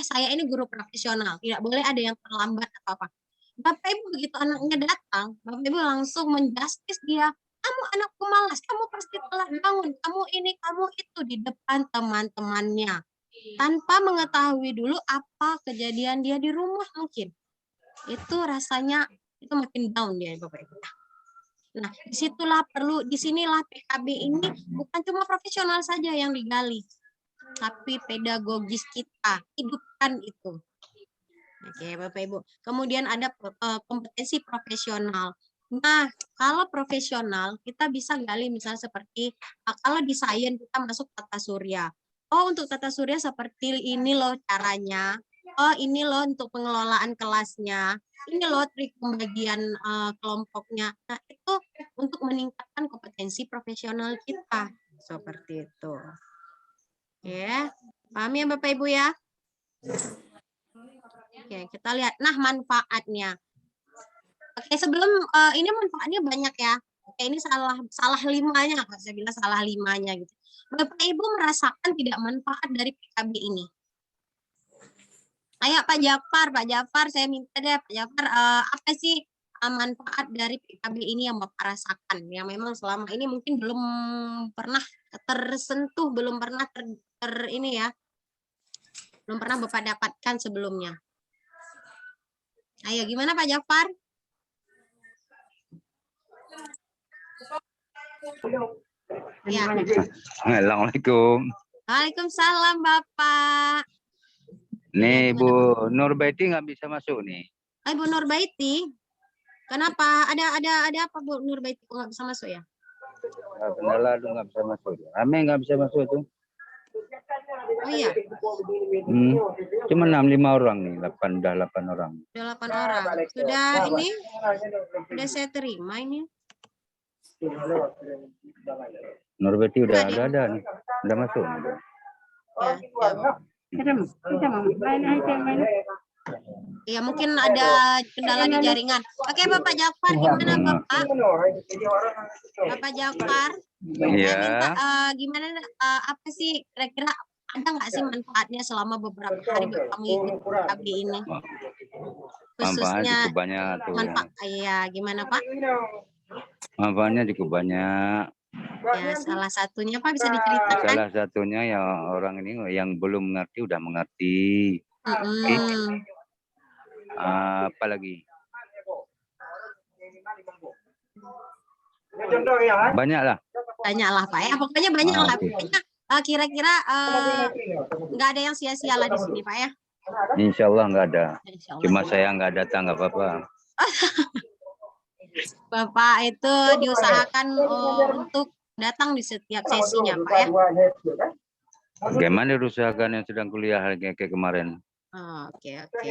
saya ini guru profesional, tidak boleh ada yang terlambat atau apa. Bapak Ibu begitu anaknya datang, Bapak Ibu langsung menjustis dia. Kamu anakku malas, kamu pasti telah bangun, kamu ini, kamu itu, di depan teman-temannya. Tanpa mengetahui dulu apa kejadian dia di rumah mungkin. Itu rasanya, itu makin down dia, Bapak Ibu. Nah, disinilah PKB ini bukan cuma profesional saja yang digali, tapi pedagogis kita, hidupkan itu. Oke, Bapak Ibu. Kemudian ada kompetensi profesional. Nah, kalau profesional, kita bisa gali misalnya seperti, kalau di sains kita masuk tata surya. Untuk tata surya seperti ini loh caranya. Ini loh untuk pengelolaan kelasnya. Ini loh trik pembagian kelompoknya. Nah, itu untuk meningkatkan kompetensi profesional kita. Seperti itu. Ya, paham ya Bapak Ibu ya? Oke, kita lihat. Nah, manfaatnya. Oke, sebelum ini manfaatnya banyak ya. Oke, ini salah limanya, kalau saya bilang salah limanya gitu. Bapak Ibu merasakan tidak manfaat dari PKB ini? Ayo Pak Jafar, saya minta deh Pak Jafar, apa sih manfaat dari PKB ini yang Bapak rasakan? Yang memang selama ini mungkin belum pernah tersentuh, belum pernah ini ya, belum pernah Bapak dapatkan sebelumnya. Ayo, gimana Pak Jafar? Ya. Assalamualaikum. Waalaikumsalam Bapak. Nih Bu Nurbaiti nggak bisa masuk nih. Ibu Nurbaiti, kenapa? Ada apa Bu Nurbaiti nggak bisa masuk ya? Benar lalu nggak bisa masuk. Rame nggak bisa masuk tuh. Oh iya. Cuma 6-5 orang nih, 8 orang. Sudah 8 orang. Sudah ini? Sudah saya terima ini. Nurbaiti udah ada nih, udah masuk. Ya, mungkin ada kendala di jaringan. Oke, Bapak Jafar, gimana Bapak? Bapak Jafar, Iya. gimana? Apa sih kira-kira ada nggak sih manfaatnya selama beberapa hari Bapak mengikuti PKB ini? Khususnya cukup banyak tuh. Ya, gimana Pak? Manfaatnya cukup banyak. Ya, salah satunya Pak bisa diceritakan? Salah satunya ya orang ini yang belum mengerti udah mengerti. Apalagi? Banyaklah. Banyaklah Pak ya, pokoknya banyaklah. Pokoknya kira-kira nggak ada yang sia-sia lah di sini Pak ya. Insya Allah nggak ada. Cuma saya nggak datang nggak apa-apa. Bapak itu diusahakan untuk datang di setiap sesinya, Pak ya. Bagaimana diusahakan yang sedang kuliah kayak kemarin? Oh, oke, oke.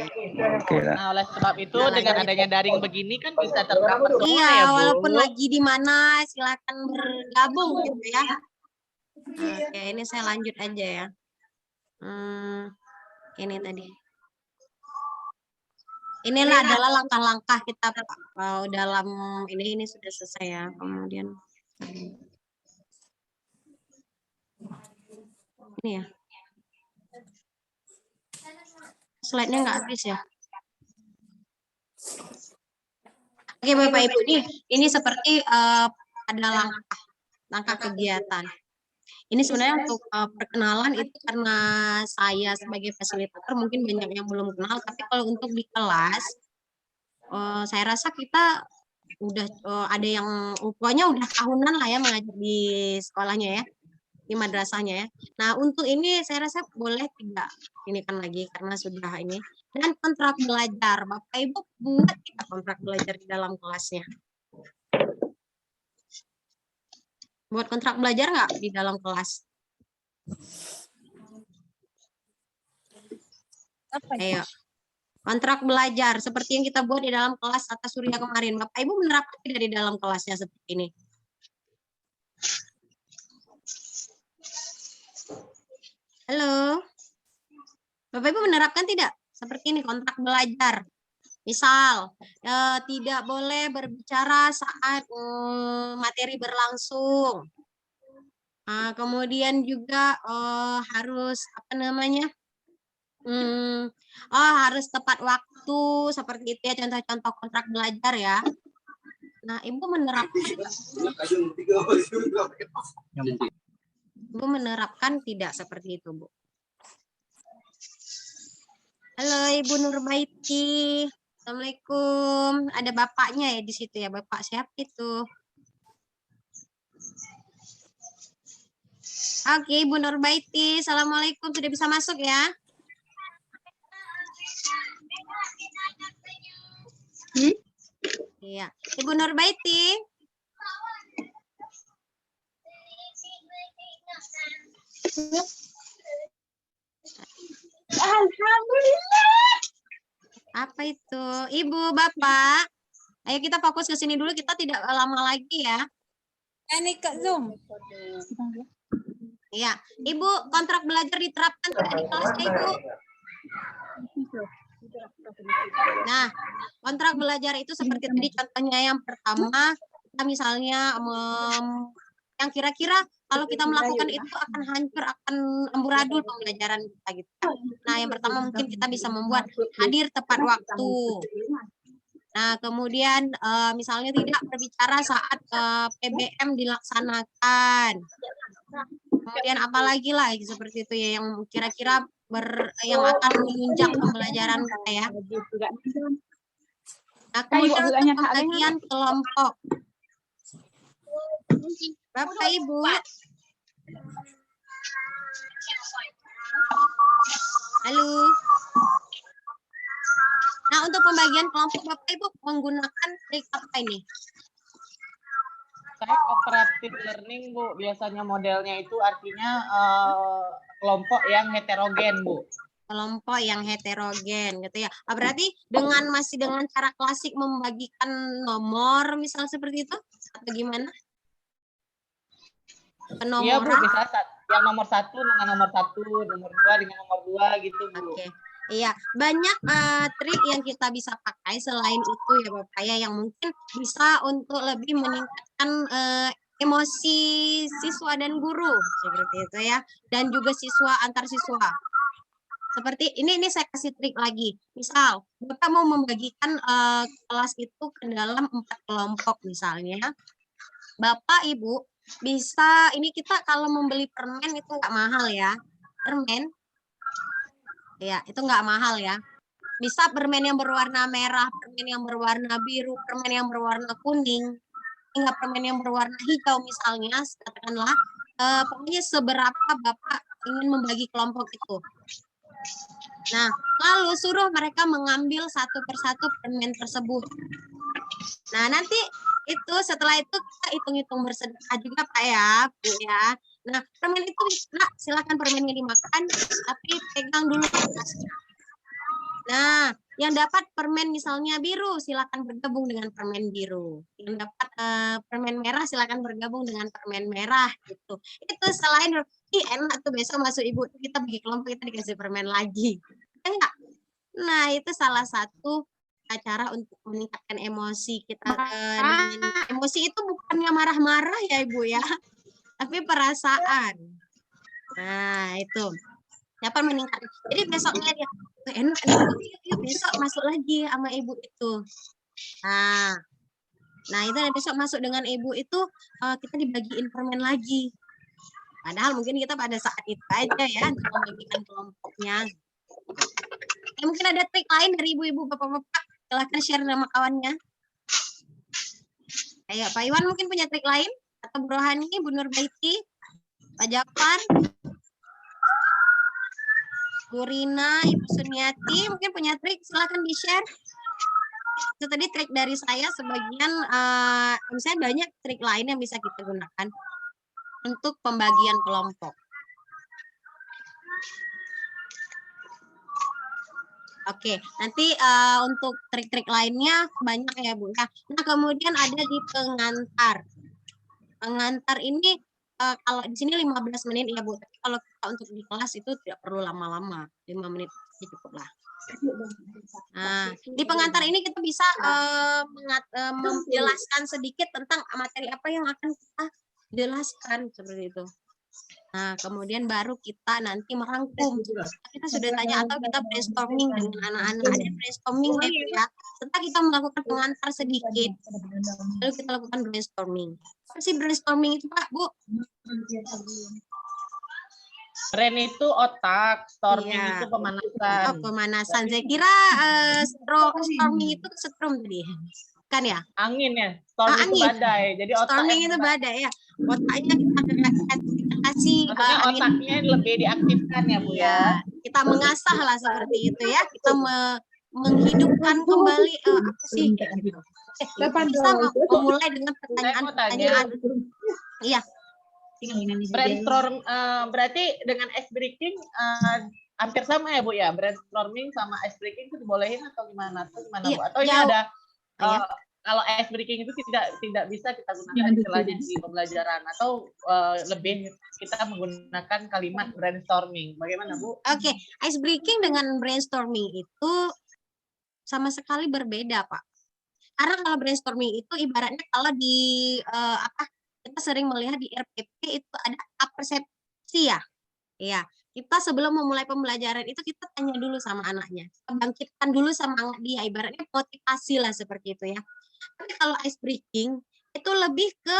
Oke lah. Nah, oleh sebab itu Nah, dengan lanjut. adanya daring begini kan bisa terdapat semua Iya, ya, Bu. walaupun lagi di mana silakan bergabung gitu ya. Oke, ini saya lanjut aja ya. Ini tadi. Inilah adalah langkah-langkah kita dalam ini sudah selesai ya. Kemudian ini ya. Slide-nya nggak habis ya. Oke Bapak Ibu, ini seperti ada langkah kegiatan. Ini sebenarnya untuk perkenalan itu karena saya sebagai fasilitator mungkin banyak yang belum kenal, tapi kalau untuk di kelas, saya rasa kita udah ada yang pokoknya udah tahunan lah ya mengajar di sekolahnya ya, di madrasahnya ya. Nah untuk ini saya rasa boleh tidak ini kan lagi karena sudah ini. Dan kontrak belajar, Bapak Ibu buat kita kontrak belajar di dalam kelasnya. Buat kontrak belajar nggak di dalam kelas? Ayo. Kontrak belajar seperti yang kita buat di dalam kelas Tata Surya kemarin. Bapak Ibu menerapkan tidak di dalam kelasnya seperti ini? Halo. Bapak Ibu menerapkan tidak? Seperti ini kontrak belajar. Misal, tidak boleh berbicara saat materi berlangsung. Kemudian juga harus apa namanya? Harus tepat waktu seperti itu ya, contoh-contoh kontrak belajar ya. Nah, Ibu menerapkan tidak seperti itu, Bu? Halo Ibu Nurbaiti. Assalamualaikum. Ada bapaknya ya di situ ya. Bapak siapa itu? Oke, Ibu Nurbaiti. Assalamualaikum. Sudah bisa masuk ya? Iya. Ibu Nurbaiti. Alhamdulillah. Apa itu? Ibu, Bapak. Ayo kita fokus ke sini dulu. Kita tidak lama lagi ya. Ini ke Zoom. Iya. Ibu, kontrak belajar diterapkan tidak di kelasnya, Ibu? Nah, kontrak belajar itu seperti tadi contohnya yang pertama, kita misalnya yang kira-kira kalau kita melakukan itu akan hancur, akan amburadul pembelajaran kita gitu. Nah, yang pertama mungkin kita bisa membuat hadir tepat waktu. Nah, kemudian misalnya tidak berbicara saat PBM dilaksanakan. Kemudian apalagi lah seperti itu ya yang kira-kira yang akan menunjang pembelajaran kita ya. Nah, kemudian untuk pembagian kelompok. Bapak Ibu. Halo. Nah, untuk pembagian kelompok Bapak Ibu menggunakan trik apa ini? Saya cooperative learning, Bu. Biasanya modelnya itu artinya kelompok yang heterogen, Bu. Kelompok yang heterogen gitu ya. Berarti masih dengan cara klasik membagikan nomor misal seperti itu atau gimana? Penomoran. Iya, Bu, bisa yang nomor 1 dengan nomor 1, nomor 2 dengan nomor 2 gitu, Bu. Oke. Iya, banyak trik yang kita bisa pakai selain itu ya Bapak ya, yang mungkin bisa untuk lebih meningkatkan emosi siswa dan guru seperti itu ya, dan juga siswa antar siswa. Seperti ini saya kasih trik lagi. Misal, Bapak mau membagikan kelas itu ke dalam 4 kelompok misalnya. Bapak Ibu bisa, ini kita kalau membeli permen itu nggak mahal ya. Permen ya, itu nggak mahal ya. Bisa permen yang berwarna merah, permen yang berwarna biru, permen yang berwarna kuning, hingga permen yang berwarna hijau misalnya, katakanlah. Pokoknya seberapa Bapak ingin membagi kelompok itu. Nah, lalu suruh mereka mengambil satu persatu permen tersebut. Nah, nanti itu setelah itu kita hitung-hitung bersedekah juga Pak ya, Bu ya. Nah, permen itu Nak, silakan permennya dimakan, tapi pegang dulu kertasnya. Nah, yang dapat permen misalnya biru, silakan bergabung dengan permen biru. Yang dapat permen merah, silakan bergabung dengan permen merah gitu. Itu selain enak tuh besok masuk ibu kita bagi kelompok kita dikasih permen lagi. Enggak. Nah, itu salah satu cara untuk meningkatkan emosi kita. Dengan emosi itu bukannya marah-marah ya Ibu ya, tapi perasaan. Nah, itu dapat meningkatkan. Jadi besoknya dia enak nih, besok masuk lagi sama ibu itu. Nah itu besok masuk dengan ibu itu kita dibagiin permen lagi. Padahal mungkin kita pada saat itu aja ya untuk membagikan kelompoknya. Ya, mungkin ada trik lain dari ibu-ibu bapak-bapak, silahkan share sama kawannya. Ayo Pak Iwan mungkin punya trik lain, atau Bu Rohani, Bu Nurbaiti, Pak Jafar, Bu Rina, Ibu Suniati, mungkin punya trik, silahkan di-share. Itu tadi trik dari saya, sebagian, misalnya banyak trik lain yang bisa kita gunakan untuk pembagian kelompok. Oke, nanti untuk trik-trik lainnya banyak ya Bu. Nah, kemudian ada di pengantar. Pengantar ini kalau di sini 15 menit ya Bu, tapi kalau kita untuk di kelas itu tidak perlu lama-lama, 5 menit cukup lah. Nah, di pengantar ini kita bisa menjelaskan sedikit tentang materi apa yang akan kita jelaskan seperti itu. Nah, kemudian baru kita nanti merangkum. Kita sudah tanya atau kita brainstorming dengan anak-anak. Ada brainstorming ya. Setelah kita melakukan pengantar sedikit, lalu kita lakukan brainstorming. Apa sih brainstorming itu Pak, Bu? Brain itu otak, storming itu pemanasan. Oh, pemanasan. Saya kira storming itu setrum tadi. Kan ya? Angin ya. Storming itu badai. Jadi storming itu badai ya. Otaknya kita kasih otaknya lebih diaktifkan ya Bu ya. Kita mengasah lah seperti itu ya. Kita menghidupkan kembali apa sih? Kita memulai dengan pertanyaan-pertanyaan. Iya. Brainstorm berarti dengan ice breaking hampir sama ya Bu ya. Brainstorming sama ice breaking itu dibolehin atau gimana? Iya, Bu? Atau ini ada kalau ice breaking itu tidak bisa kita gunakan istilahnya di pembelajaran atau lebih kita menggunakan kalimat brainstorming. Bagaimana Bu? Oke, ice breaking dengan brainstorming itu sama sekali berbeda Pak. Karena kalau brainstorming itu ibaratnya kalau di kita sering melihat di RPP itu ada persepsi ya. Iya, kita sebelum memulai pembelajaran itu kita tanya dulu sama anaknya. Kita bangkitkan dulu semangat dia, ibaratnya motivasi lah seperti itu ya. Tapi kalau ice breaking itu lebih ke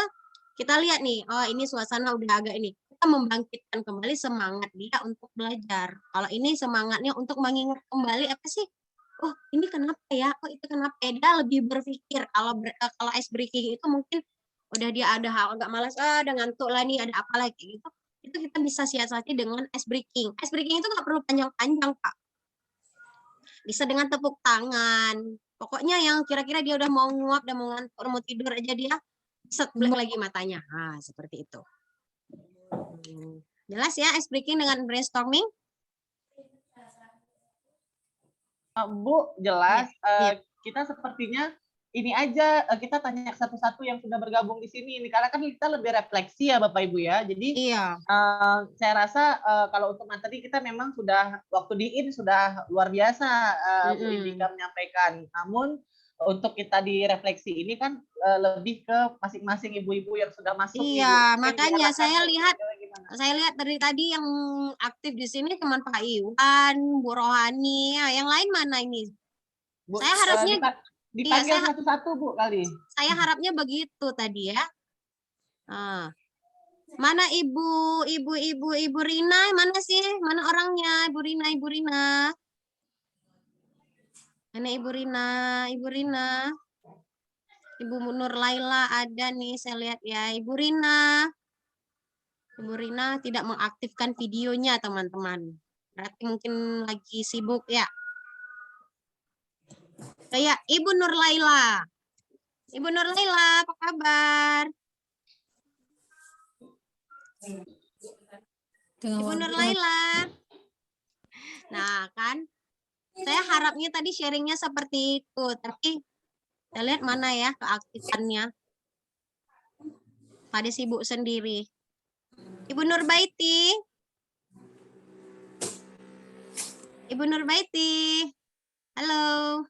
kita lihat nih, oh ini suasana udah agak ini. Kita membangkitkan kembali semangat dia untuk belajar. Kalau ini semangatnya untuk mengingat kembali apa sih? Oh, ini kenapa ya? Oh, itu kenapa ya? Dia lebih berpikir. Kalau ice breaking itu mungkin udah dia ada hal agak malas, ada ngantuk lah nih, ada apa lagi gitu. Itu kita bisa siasati dengan ice breaking. Ice breaking itu nggak perlu panjang-panjang, Pak. Bisa dengan tepuk tangan. Pokoknya yang kira-kira dia udah mau nguap, udah mau ngantuk, udah mau tidur aja dia set lagi matanya. Nah, seperti itu. Jelas ya ice breaking dengan brainstorming? Bu, jelas. Kita sepertinya ini aja kita tanya satu-satu yang sudah bergabung di sini ini karena kan kita lebih refleksi ya Bapak Ibu ya. Jadi saya rasa kalau untuk materi kita memang sudah waktu di sudah luar biasa Bu Indika menyampaikan. Namun untuk kita di refleksi ini kan lebih ke masing-masing ibu-ibu yang sudah masuk. Iya, makanya saya lihat dari tadi yang aktif di sini cuma Pak Iwan, Bu Rohani, yang lain mana ini? Bu, saya harapnya dipanggil satu-satu Bu kali. Saya harapnya begitu tadi ya. Mana Ibu Rina? Mana sih? Mana orangnya? Ibu Rina. Mana Ibu Rina? Ibu Nur Laila ada nih, saya lihat ya. Ibu Rina tidak mengaktifkan videonya, teman-teman. Berarti mungkin lagi sibuk ya. Kayak Ibu Nur Laila. Ibu Nur Laila, apa kabar? Ibu Nur Laila. Nah, kan saya harapnya tadi sharingnya seperti itu, tapi kita lihat mana ya keaktifannya. Pada sibuk sendiri. Ibu Nurbaiti. Ibu Nurbaiti. Halo.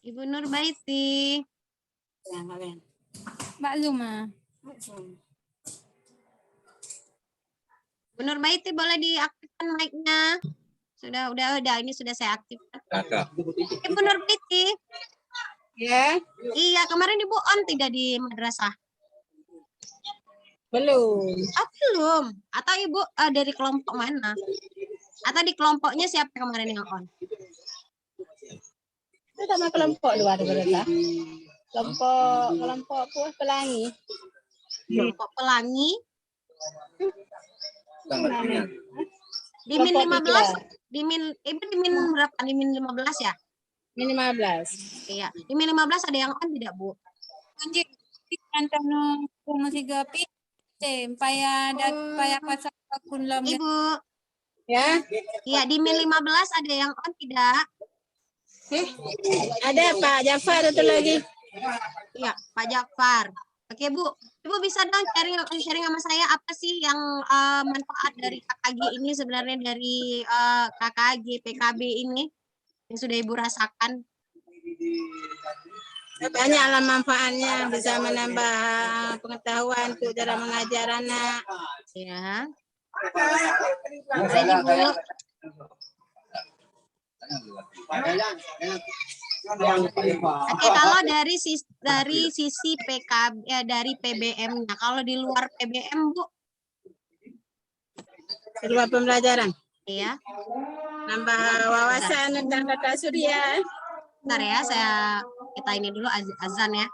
Ibu Nurbaiti. Maklum ah. Ibu Nurbaiti boleh diaktifkan mic-nya. Udah, ini sudah saya aktifkan. Ibu Nurbaiti. Ya. Iya, kemarin Ibu on tidak di madrasah? Belum. Oh, belum. Atau Ibu dari kelompok mana? Atau di kelompoknya siapa kemarin yang on? Itu sama kelompok luar biasa. Kelompok pelangi. Kelompok pelangi. Di min Kelompok 15, Ibu di min berapa? Di min 15 ya? Min 15. Iya. Di min 15 ada yang on tidak, Bu? Anjir, kan tanong kung masigapi. Paya pasal kunlam. Ibu. Ya. Iya, di min 15 ada yang on tidak? Ada Pak Jafar itu lagi. Iya, Pak Jafar. Oke, Bu. Ibu bisa dong sharing sama saya apa sih yang manfaat dari KKG ini sebenarnya dari KKG PKB ini yang sudah Ibu rasakan? Banyaklah manfaatnya, bisa menambah pengetahuan untuk cara mengajar anak. Ya. Baik, Ibu. Oke, kalau dari sisi PKB dari PBM-nya, kalau di luar PBM, Bu? Di luar pembelajaran. Iya. Nambah wawasan tentang tata surya. Bentar ya, kita ini dulu azan ya.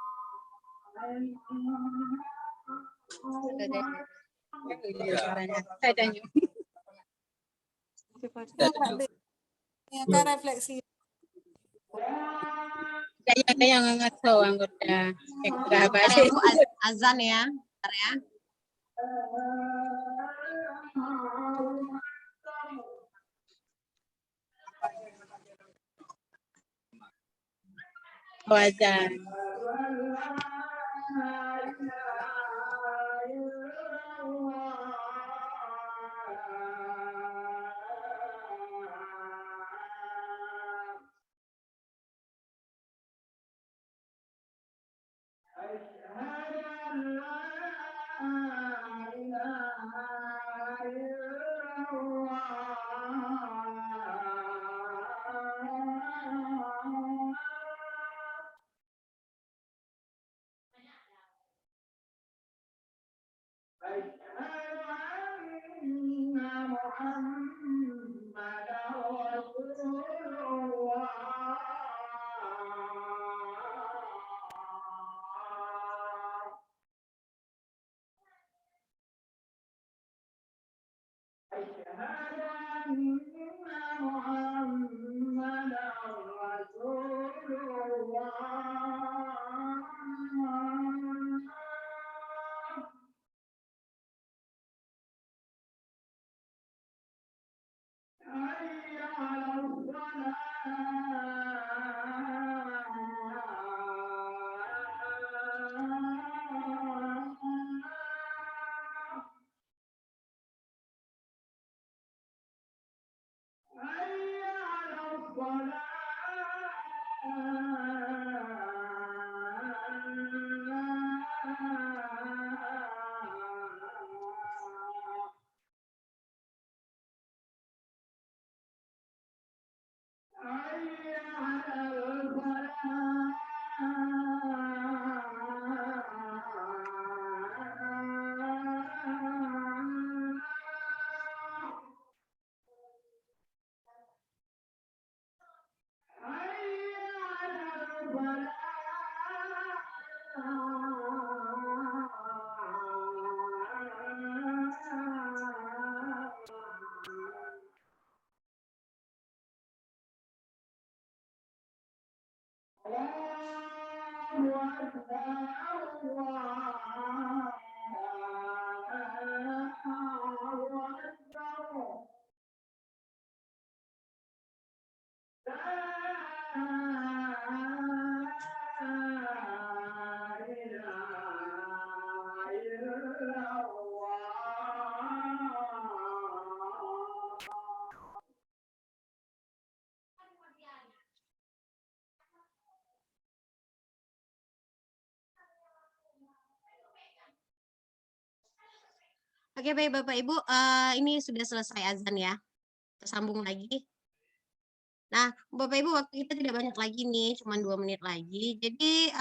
Ya, kan refleksi. Kayaknya nggak tahu anggota ekstra Bentar ya, Bu, azan ya. Bentar ya. wajan. Oke, baik Bapak Ibu, ini sudah selesai azan ya. Kita sambung lagi. Nah, Bapak Ibu, waktu kita tidak banyak lagi nih, cuma 2 menit lagi. Jadi,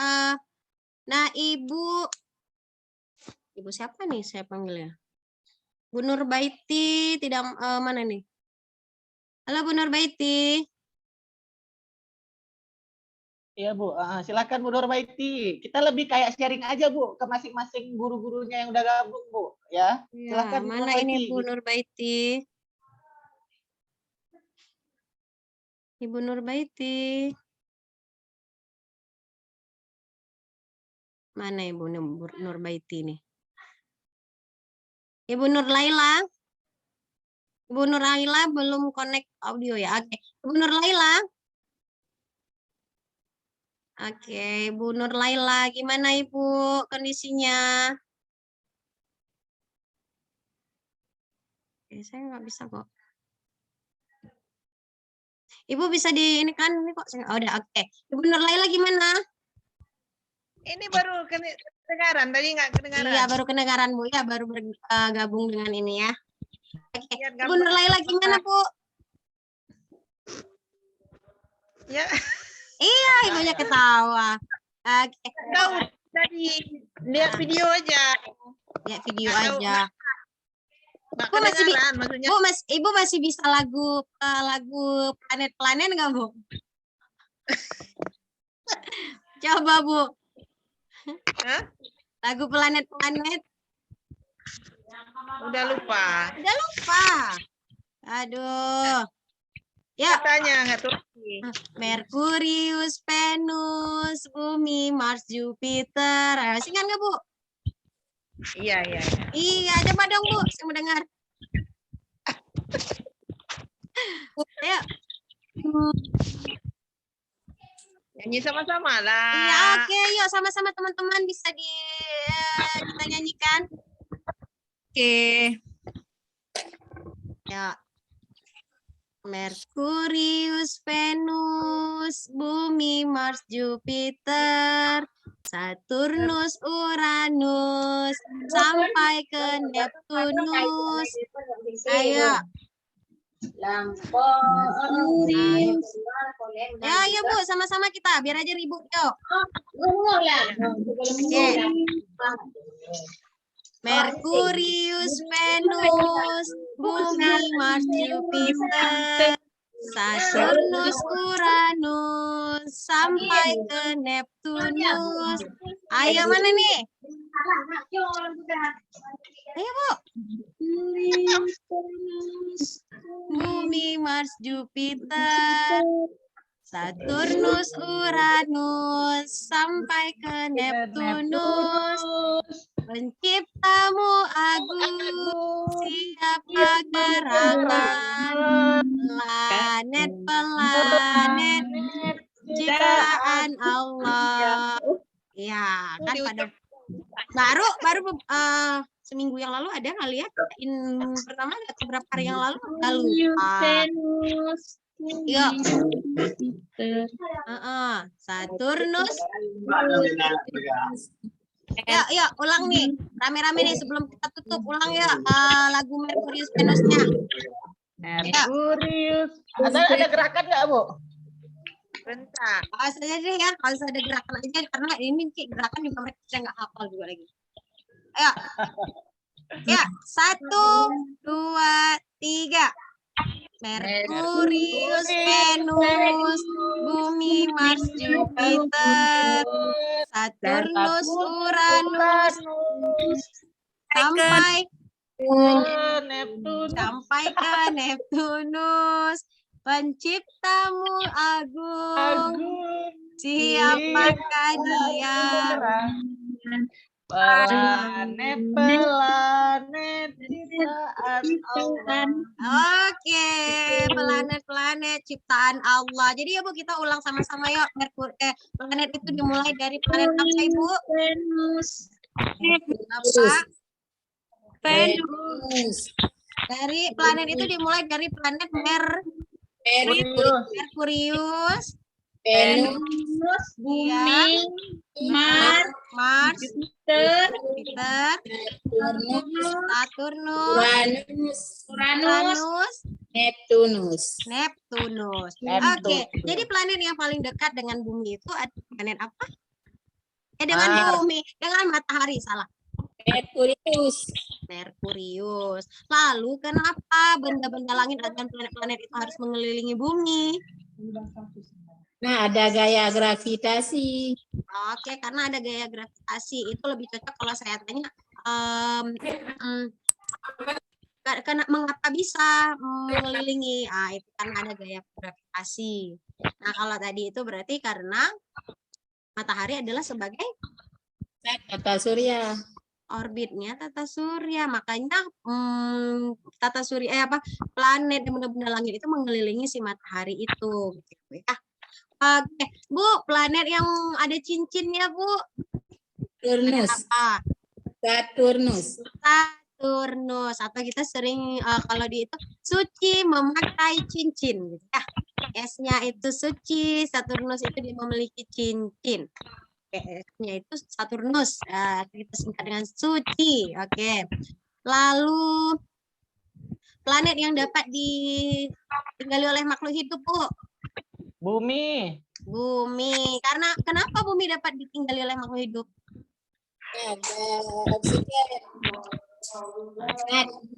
nah Ibu siapa nih saya panggilnya? Bu Nurbaiti tidak mana nih? Halo Bu Nurbaiti. Iya Bu, silakan Bu Nurbaiti. Kita lebih kayak sharing aja Bu ke masing-masing guru-gurunya yang udah gabung Bu, ya. Ya, Silakan Bu mana ini Nurbaiti. Bu Nurbaiti? Ibu Nurbaiti. Mana Ibu Nurbaiti nih? Ibu Nur Laila. Ibu Nur Laila belum connect audio ya. Oke, Ibu Nur Laila. Oke, Bu Nur Laila, gimana Ibu kondisinya? Oke, saya nggak bisa kok. Ibu bisa di ini kan? Ini kok oh, udah oke. Ibu Nur Laila gimana? Ini baru kedengaran, tadi nggak kedengaran. Iya, baru kedengaran Bu ya, baru bergabung dengan ini ya. Oke, Lihat Ibu Nur Laila gimana Bu? Ya, Iya, ibunya ketawa. Oke, tahu tadi lihat video aja. lihat video Nggak tahu, aja. Nggak Bu masih kedengaran, maksudnya. Ibu masih bisa lagu Planet-Planet nggak Bu? Coba Bu. Hah? Lagu Planet-Planet. Udah lupa. Udah lupa. Aduh. Ya, Katanya nggak tahu lagi. Merkurius, Venus, Bumi, Mars, Jupiter. Ayo, singkat nggak Bu? Iya, iya, iya. Iya, coba dong Bu, saya mau dengar. Ayo. Nyanyi sama-sama lah. Iya, oke, yuk sama-sama teman-teman bisa kita nyanyikan. Oke. Ya. Merkurius, Venus, Bumi, Mars, Jupiter, Saturnus, Uranus, sampai ke Neptunus. Ayo. Ya, Bu, sama-sama kita, biar aja ribut, yuk. Oke. Merkurius, Venus, Bumi, Mars, Jupiter, Saturnus, Uranus, sampai ke Neptunus. Ayo, mana nih? Ayo, Bu. Bumi, Mars, Jupiter, Saturnus, Uranus, sampai ke Neptunus. Penciptamu agung, siapa gerakan planet-planet ciptaan Allah. Ya, kan pada baru seminggu yang lalu ada kali ya, pertama atau beberapa hari yang lalu lupa. Yuk. Saturnus. Ya, ulang nih. Rame-rame nih sebelum kita tutup. Ulang ya lagu Merkurius Venusnya. Merkurius. Ada gerakan nggak Bu? Bentar. Awas aja deh ya. Kalau ada gerakan aja. Karena ini gerakan juga mereka saya nggak hafal juga lagi. Ayo. Ya, 1, 2, 3. Merkurius, Venus, Bumi, Mars, Jupiter, Saturnus, Uranus, sampai ke Neptunus, penciptamu agung, Siapakah dia? Planet ciptaan Allah. Oke, planet-planet ciptaan Allah. Jadi ya Bu, kita ulang sama-sama yuk. Planet itu dimulai dari planet apa Ibu? Venus. Apa? Venus. Dari planet itu dimulai dari planet Merkurius, Venus. Bumi, Mars, Jupiter, Saturnus, Uranus, Neptunus. Neptunus. Oke, jadi planet yang paling dekat dengan bumi itu planet apa? Dengan bumi, dengan matahari, salah. Merkurius. Lalu kenapa benda-benda langit dan planet-planet itu harus mengelilingi bumi? Nah, ada gaya gravitasi. Oke, karena ada gaya gravitasi. Itu lebih cocok kalau saya tanya, mengapa bisa mengelilingi? Itu kan ada gaya gravitasi. Nah, kalau tadi itu berarti karena matahari adalah sebagai Tata surya. orbitnya tata surya. Makanya tata surya planet dan benda-benda langit itu mengelilingi si matahari itu. Gitu ya. Oke, Bu, planet yang ada cincinnya, Bu. Saturnus. Apa? Saturnus. Saturnus. Atau kita sering kalau di itu suci memakai cincin. Gitu ya. S-nya itu suci, Saturnus itu dia memiliki cincin. Oke, S-nya itu Saturnus. Kita singkat dengan suci. Oke. Lalu planet yang dapat ditinggali oleh makhluk hidup, Bu. Bumi. Bumi. Karena kenapa bumi dapat ditinggali oleh makhluk hidup? Ada oksigen.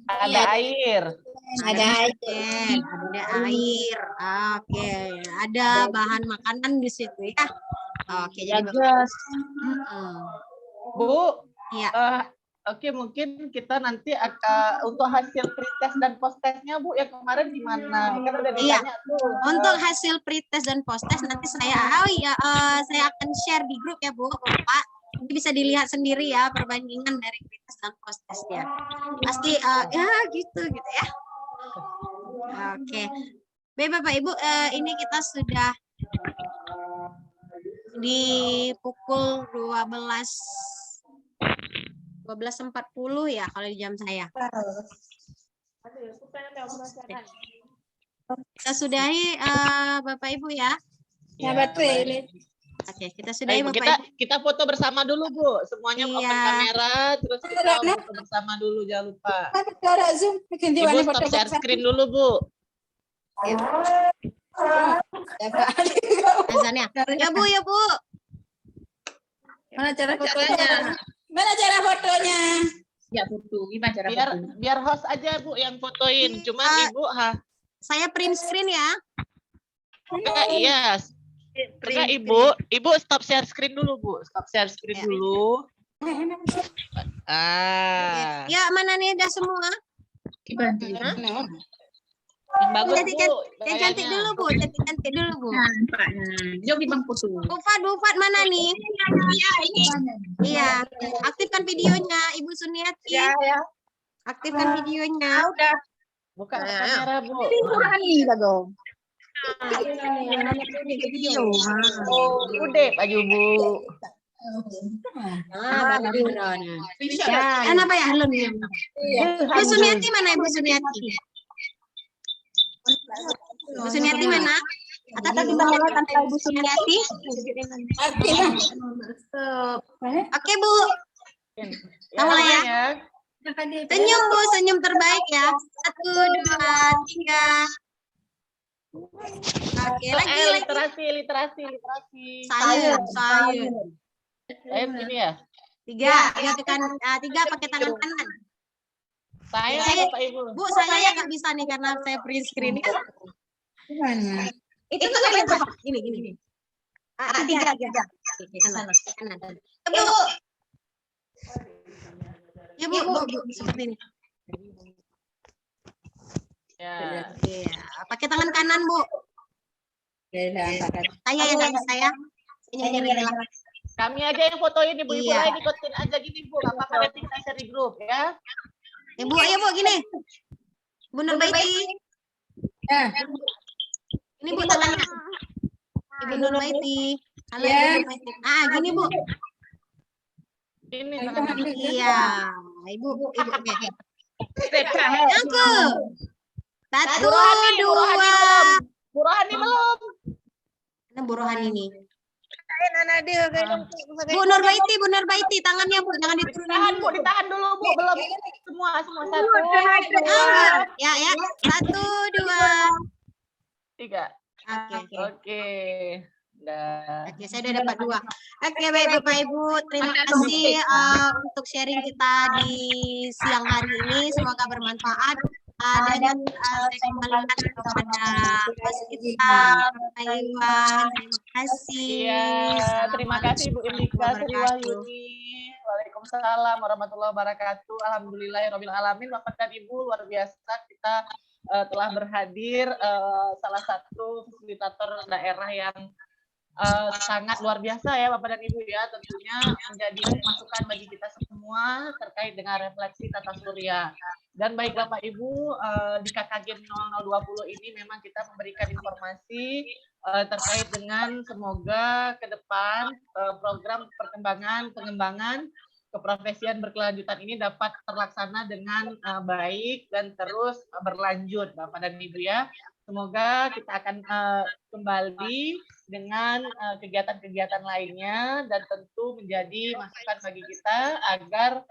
Ada air. Ada air. Oksigen, ada air. Oke, ada bahan makanan di situ ya. Oke, jadi gas. Bu, Iya. oke, mungkin kita nanti akan untuk hasil pretest dan post-testnya Bu yang kemarin gimana? Kan udah Iya. ditanya tuh. Untuk hasil pretest dan post-test nanti saya saya akan share di grup ya Bu, Pak. Jadi bisa dilihat sendiri ya perbandingan dari pretest dan post-testnya. Pasti ya gitu ya. Oke. Baik Bapak Ibu, ini kita sudah di pukul 12.40 ya kalau di jam saya. Kita sudahi Bapak Ibu ya. Ya, betul. Oke, kita sudahi Bapak Ibu. Kita foto bersama dulu Bu. Semuanya open Iya. kamera terus kita foto bersama dulu, jangan lupa. Zoom. Ibu stop share screen dulu Bu. Azannya. Ya Bu, ya Bu. Mana cara fotonya? Mana cara fotonya? Ya foto, gimana cara foto? Biar host aja Bu yang fotoin. Cuman Ibu Saya print screen ya. Iya. Enggak Ibu stop share screen dulu Bu. Stop share screen dulu. Ya, mana nih udah semua? Dibantu. Yang bagus Bu. Yang cantik dulu Bu, cantik dulu Bu. Nampaknya. Jom di bang foto. Bufat mana nih? Iya, aktifkan videonya Ibu Suniati. Ya. Aktifkan videonya. Udah. Buka kamera Bu. Ini lah dong. Udah baju Bu. Kenapa ya Halun? Ibu Suniati mana Ibu Suniati? Ibu Suniati mana? Atau kita mulai tanpa Ibu Suniati? Oke Bu. Kita mulai ya. Senyum Bu, senyum terbaik ya. 1, 2, 3. Oke, lagi. Literasi. Sayur. Saya ini ya. 3 tekan 3 pakai tangan kanan. Saya Bapak Ibu. Bu, saya nggak bisa nih karena saya print screen ya. Mana? Itu tuh gini. 3. Kanan. Bu. Ya Bu, seperti ini. Ya. Iya, pakai tangan kanan Bu. Saya yang nggak bisa ya. nyanyi lagi. Kami aja yang fotoin, ibu-ibu Iya. lain ikutin aja gini Bu, nggak apa-apa, nanti kita share di grup ya. Bu, ayo Bu, gini. Bu Nurbaiti. Ini Bu tangannya. Ibu Nurbaiti. Halo Ibu Nurbaiti. Ah, gini Bu. Ini tangannya. Iya. Ibu, oke. Pecah. Aku. Satu, Bu Rohani dua. belum. Bu Rohani belum. Mana Bu Rohani ini? Anak dia Bu Nurbaiti, tangannya Bu, jangan diturunin Ditahan dulu. Bu, ditahan dulu Bu, belum semua satu, Ah, ya. 1, 2. 3. Oke. Oke. Dah. Oke, saya udah dapat 2. Oke, baik Bapak Ibu, terima kasih untuk sharing kita di siang hari ini. Semoga bermanfaat. Dan saya kembalikan kepada Mas Ita, Pak Iwan. Terima kasih. Iya, terima kasih Bu Indika Sri Wabarakatuh. Wahyuni. Waalaikumsalam warahmatullahi wabarakatuh. Alhamdulillahirabbil alamin. Bapak dan Ibu, luar biasa kita telah berhadir salah satu fasilitator daerah yang sangat luar biasa ya Bapak dan Ibu ya, tentunya menjadi masukan bagi kita semua terkait dengan refleksi tata surya. Dan baik Bapak Ibu, di KKG 0020 ini memang kita memberikan informasi terkait dengan semoga ke depan program pengembangan keprofesian berkelanjutan ini dapat terlaksana dengan baik dan terus berlanjut Bapak dan Ibu ya. Semoga kita akan kembali dengan kegiatan-kegiatan lainnya dan tentu menjadi masukan bagi kita agar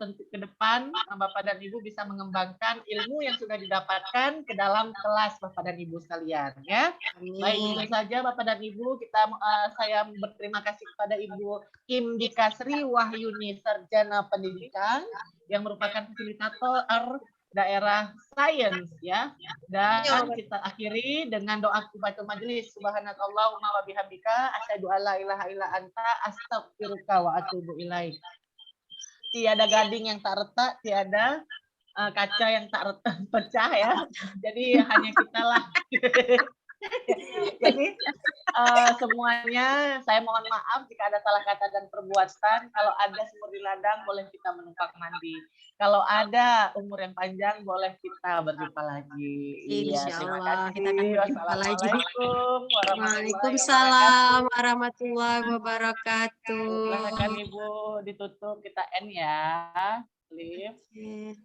tentu ke depan Bapak dan Ibu bisa mengembangkan ilmu yang sudah didapatkan ke dalam kelas Bapak dan Ibu sekalian ya. Baik, itu saja Bapak dan Ibu, saya berterima kasih kepada Ibu Indika Sri Wahyuni, Sarjana Pendidikan yang merupakan fasilitator daerah sains ya, dan kita akhiri dengan doa kufatul majelis. Subhanakallahumma wa bihamdika asyhadu alla ilaha illa anta astaghfiruka wa atubu ilaik. Tiada gading yang tak retak, tiada kaca yang tak retak pecah ya. Jadi hanya kita lah. Jadi semuanya saya mohon maaf jika ada salah kata dan perbuatan. Kalau ada sumur di ladang boleh kita menumpang mandi. Kalau ada umur yang panjang boleh kita berjumpa lagi. Insya Terima Allah, kasih. kita akan berjumpa lagi. Wassalamualaikum Waalaikumsalam warahmatullahi wabarakatuh. Silakan Ibu ditutup, kita end ya. Live. Oke.